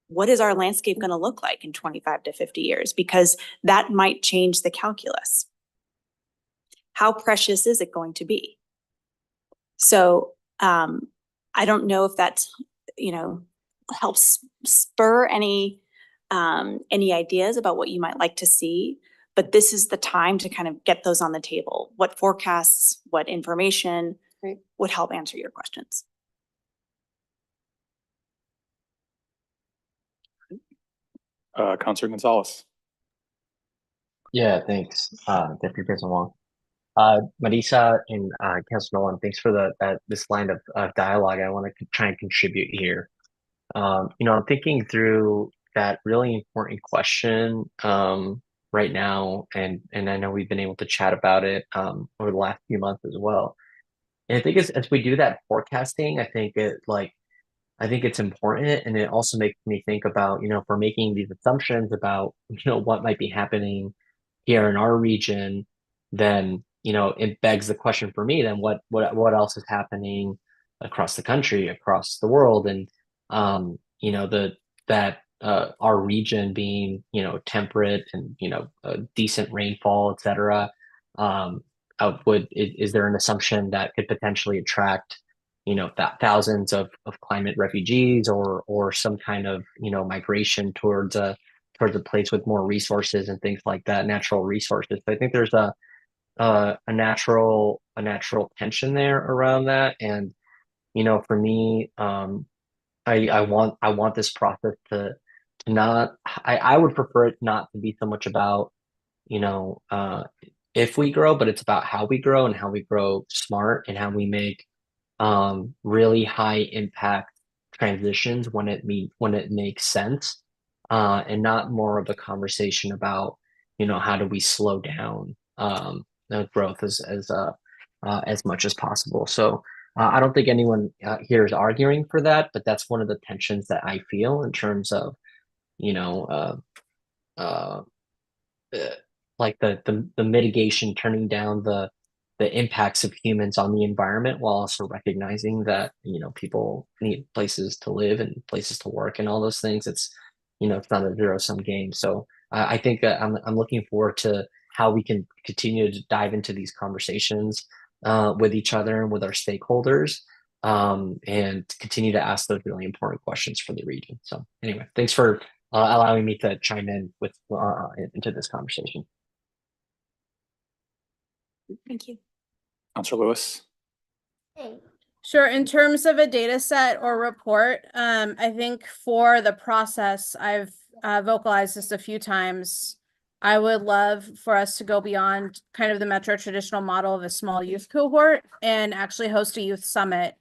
G: what is our landscape going to look like in 25 to 50 years, because that might change the calculus. How precious is it going to be? So I don't know if that's, helps spur any ideas about what you might like to see, but this is the time to kind of get those on the table. What forecasts, what information would help answer your questions?
A: Councilor Gonzalez.
M: Yeah, thanks, Deputy President Wong. Marisa and Councilor Nolan, thanks for this line of dialogue. I want to try and contribute here. I'm thinking through that really important question right now, and I know we've been able to chat about it over the last few months as well. And I think as we do that forecasting, I think it's important, and it also makes me think about, if we're making these assumptions about, what might be happening here in our region, then, it begs the question for me, then what else is happening across the country, across the world? And, our region being, temperate and, decent rainfall, et cetera, is there an assumption that could potentially attract thousands of climate refugees or some kind of migration towards a place with more resources and things like that, natural resources? So I think there's a natural tension there around that. And for me, I want this process to not, I would prefer it not to be so much about if we grow, but it's about how we grow and how we grow smart and how we make really high impact transitions when it makes sense, and not more of a conversation about how do we slow down the growth as much as possible. So I don't think anyone here is arguing for that, but that's one of the tensions that I feel in terms of like the mitigation, turning down the impacts of humans on the environment, while also recognizing that people need places to live and places to work and all those things. It's it's not a zero-sum game. So I think I'm looking forward to how we can continue to dive into these conversations with each other and with our stakeholders, and continue to ask those really important questions for the region. So anyway, thanks for allowing me to chime in with into this conversation.
G: Thank you.
A: Counselor Lewis?
K: Sure. In terms of a data set or report, I think for the process, I've vocalized this a few times. I would love for us to go beyond kind of the Metro traditional model of a small youth cohort and actually host a youth summit,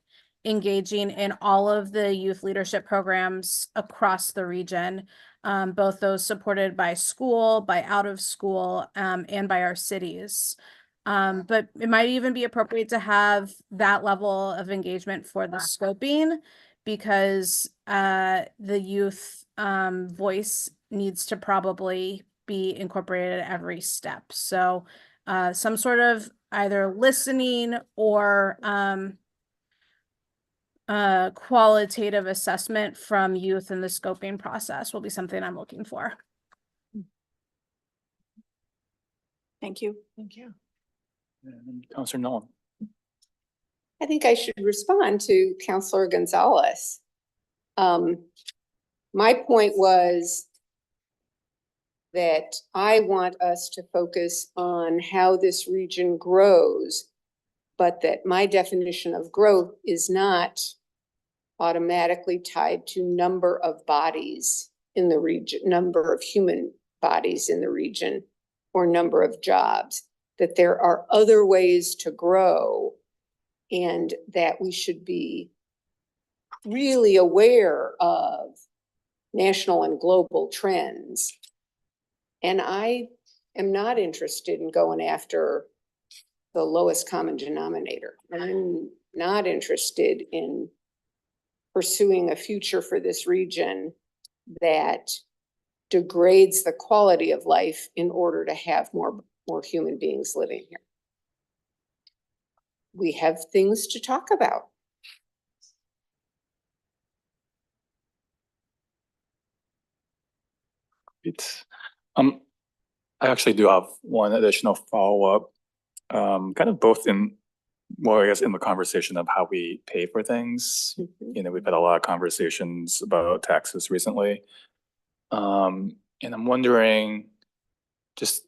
K: engaging in all of the youth leadership programs across the region, both those supported by school, by out of school, and by our cities. But it might even be appropriate to have that level of engagement for the scoping, because the youth voice needs to probably be incorporated at every step. So some sort of either listening or qualitative assessment from youth in the scoping process will be something I'm looking for.
F: Thank you.
L: Thank you.
A: And Counselor Nolan?
I: I think I should respond to Counselor Gonzalez. My point was that I want us to focus on how this region grows, but that my definition of growth is not automatically tied to number of bodies in the region, number of human bodies in the region, or number of jobs, that there are other ways to grow, and that we should be really aware of national and global trends. And I am not interested in going after the lowest common denominator. I'm not interested in pursuing a future for this region that degrades the quality of life in order to have more human beings living here. We have things to talk about.
A: I actually do have one additional follow-up, kind of both in, well, I guess in the conversation of how we pay for things. You know, we've had a lot of conversations about taxes recently. And I'm wondering, just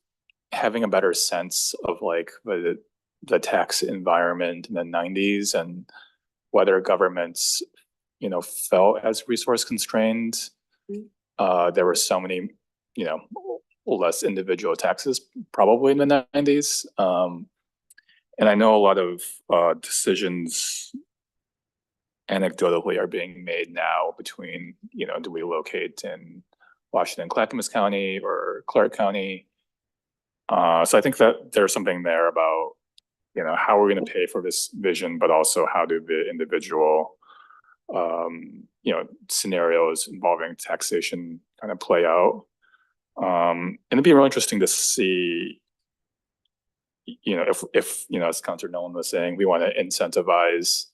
A: having a better sense of like the tax environment in the 90s and whether governments, you know, felt as resource constrained. There were so many, you know, less individual taxes probably in the 90s. And I know a lot of decisions anecdotally are being made now between, you know, do we locate in Washington, Clackamas County or Clark County? So I think that there's something there about, you know, how we're going to pay for this vision, but also how do the individual, you know, scenarios involving taxation kind of play out. And it'd be real interesting to see, you know, if you know, as Counselor Nolan was saying, we want to incentivize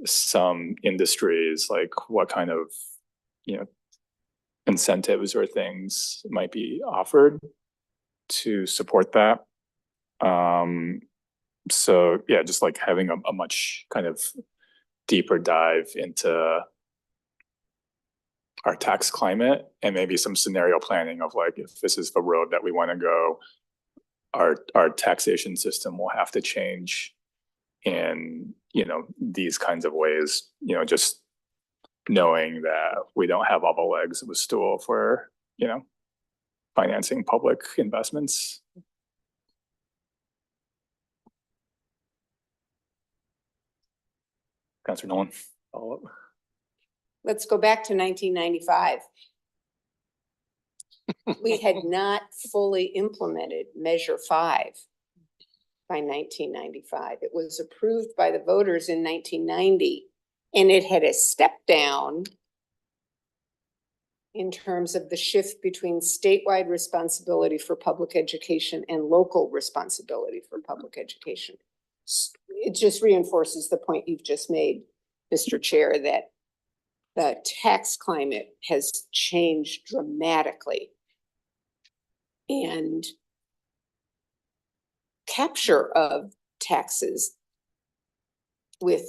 A: some industries, like what kind of, you know, incentives or things might be offered to support that. So yeah, just like having a much kind of deeper dive into our tax climate and maybe some scenario planning of like, if this is the road that we want to go, our taxation system will have to change in, you know, these kinds of ways, you know, just knowing that we don't have all the legs of a stool for, you know, financing public investments. Councilor Nolan, follow up.
I: Let's go back to 1995. We had not fully implemented Measure 5 by 1995. It was approved by the voters in 1990, and it had a step down in terms of the shift between statewide responsibility for public education and local responsibility for public education. It just reinforces the point you've just made, Mr. Chair, that the tax climate has changed dramatically. And capture of taxes with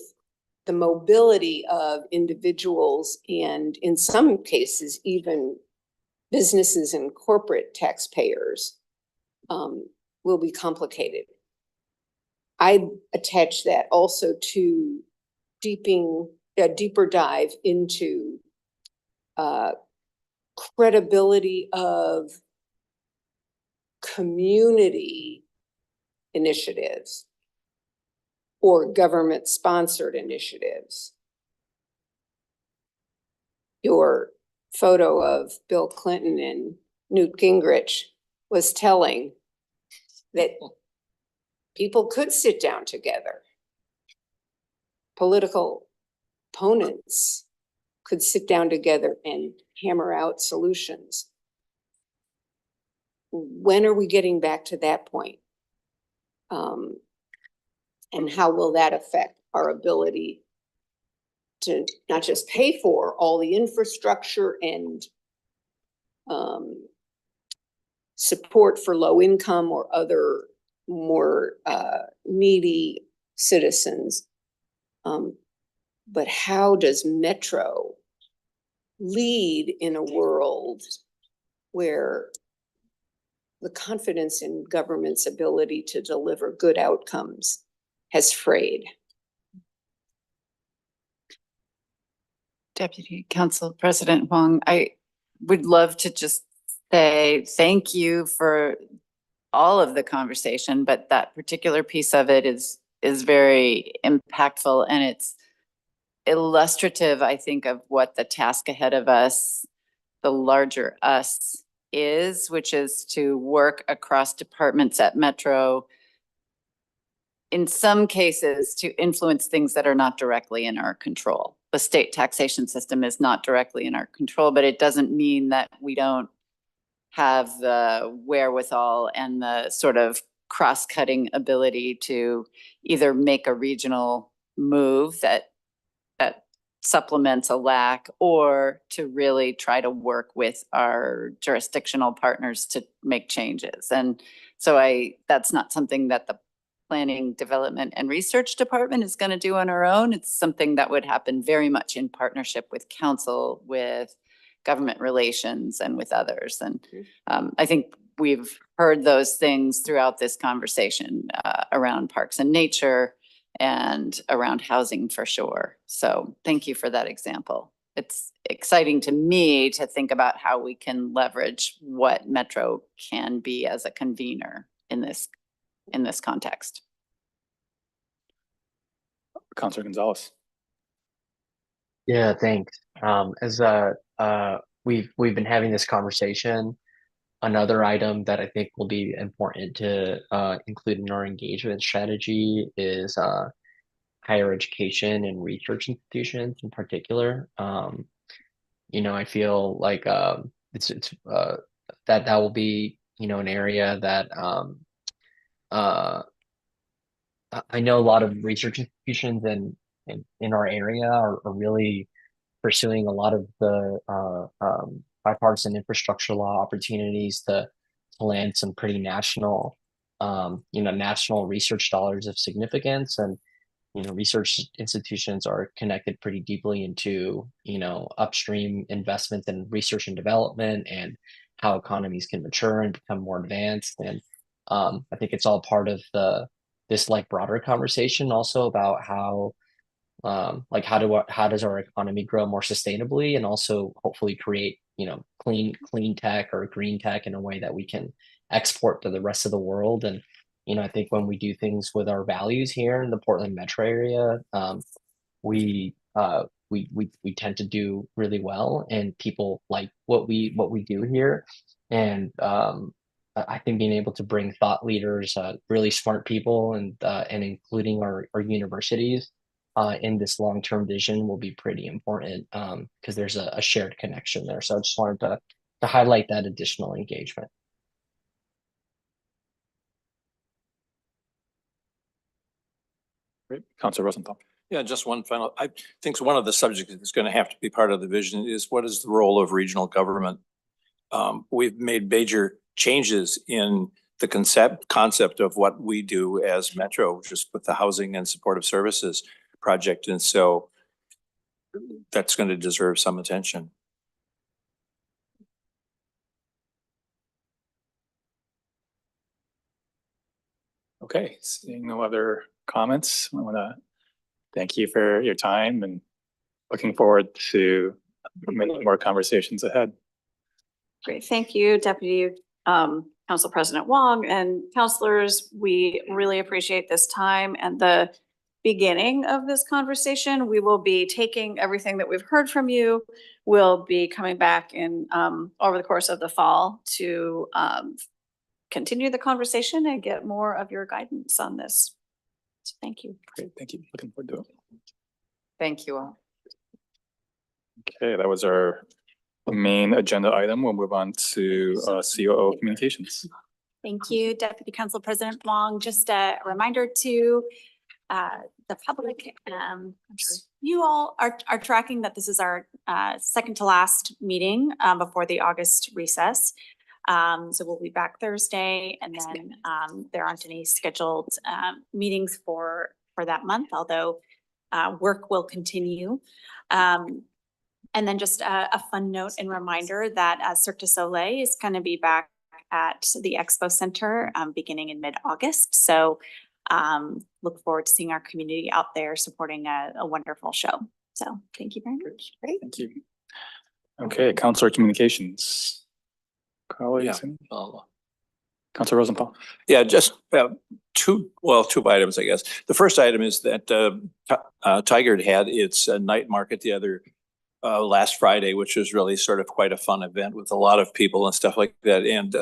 I: the mobility of individuals and in some cases even businesses and corporate taxpayers will be complicated. I attach that also to a deeper dive into credibility of community initiatives or government-sponsored initiatives. Your photo of Bill Clinton and Newt Gingrich was telling that people could sit down together. Political opponents could sit down together and hammer out solutions. When are we getting back to that point? And how will that affect our ability to not just pay for all the infrastructure and support for low income or other more needy citizens, but how does Metro lead in a world where the confidence in government's ability to deliver good outcomes has frayed?
E: Deputy Council President Huang, I would love to just say thank you for all of the conversation, but that particular piece of it is very impactful, and it's illustrative, I think, of what the task ahead of us, the larger us, is, which is to work across departments at Metro, in some cases, to influence things that are not directly in our control. The state taxation system is not directly in our control, but it doesn't mean that we don't have the wherewithal and the sort of cross-cutting ability to either make a regional move that supplements a lack, or to really try to work with our jurisdictional partners to make changes. And so that's not something that the Planning, Development, and Research Department is going to do on our own. It's something that would happen very much in partnership with council, with government relations, and with others. And I think we've heard those things throughout this conversation around parks and nature and around housing for sure. So thank you for that example. It's exciting to me to think about how we can leverage what Metro can be as a convener in this context.
A: Councilor Gonzalez.
M: Yeah, thanks. As we've been having this conversation, another item that I think will be important to include in our engagement strategy is higher education and research institutions in particular. I feel like it's that will be an area that I know a lot of research institutions in our area are really pursuing a lot of the bipartisan infrastructure law opportunities to land some pretty national research dollars of significance. And research institutions are connected pretty deeply into upstream investment in research and development and how economies can mature and become more advanced. And I think it's all part of this broader conversation also about how does our economy grow more sustainably, and also hopefully create clean tech or green tech in a way that we can export to the rest of the world. And I think when we do things with our values here in the Portland metro area, we tend to do really well, and people like what we do here. And I think being able to bring thought leaders, really smart people, and including our universities in this long-term vision will be pretty important, because there's a shared connection there. So I just wanted to highlight that additional engagement.
A: Great. Councilor Rosenthal.
J: Yeah, just one final, I think one of the subjects that's going to have to be part of the vision is what is the role of regional government? We've made major changes in the concept of what we do as Metro, just with the housing and supportive services project. And so that's going to deserve some attention.
A: Okay, seeing no other comments, I want to thank you for your time and looking forward to many more conversations ahead.
F: Great, thank you, Deputy Council President Wong and counselors. We really appreciate this time and the beginning of this conversation. We will be taking everything that we've heard from you. We'll be coming back in over the course of the fall to continue the conversation and get more of your guidance on this. So thank you.
A: Great, thank you. Looking forward to it.
E: Thank you all.
A: Okay, that was our main agenda item. We'll move on to COO communications.
G: Thank you, Deputy Council President Wong. Just a reminder to the public, I'm sure you all are tracking that this is our second to last meeting before the August recess. So we'll be back Thursday, and then there aren't any scheduled meetings for that month, although work will continue. And then just a fun note and reminder that Cirque du Soleil is going to be back at the Expo Center beginning in mid-August. So look forward to seeing our community out there supporting a wonderful show. So thank you very much.
I: Great.
A: Thank you. Okay, Counselor Communications. Colleagues, Counselor Rosenthal.
J: Yeah, just two items, I guess. The first item is that Tigard had its night market the other last Friday, which was really sort of quite a fun event with a lot of people and stuff like that. And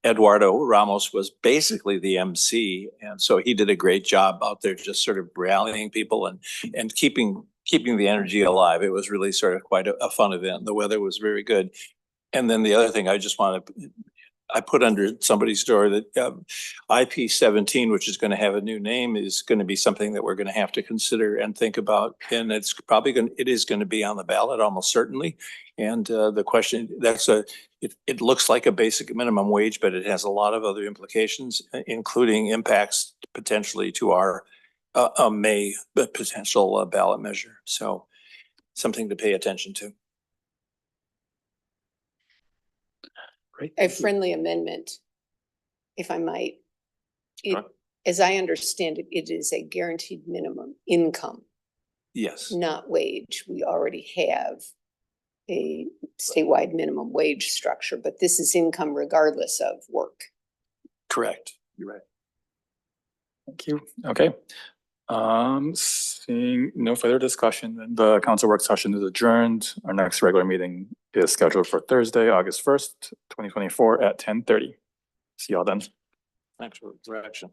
J: Eduardo Ramos was basically the MC, and so he did a great job out there, just sort of rallying people and keeping the energy alive. It was really sort of quite a fun event. The weather was very good. And then the other thing I put under somebody's door that IP-17, which is going to have a new name, is going to be something that we're going to have to consider and think about. And it is going to be on the ballot almost certainly. And the question, it looks like a basic minimum wage, but it has a lot of other implications, including impacts potentially to our May potential ballot measure. So something to pay attention to.
A: Great.
I: A friendly amendment, if I might.
A: Sure.
I: As I understand it, it is a guaranteed minimum income,
J: Yes.
I: not wage. We already have a statewide minimum wage structure, but this is income regardless of work.
J: Correct. You're right.
A: Thank you. Okay. Seeing no further discussion, then the council work session is adjourned. Our next regular meeting is scheduled for Thursday, August 1st, 2024 at 10:30. See y'all then.
J: Thanks for the direction.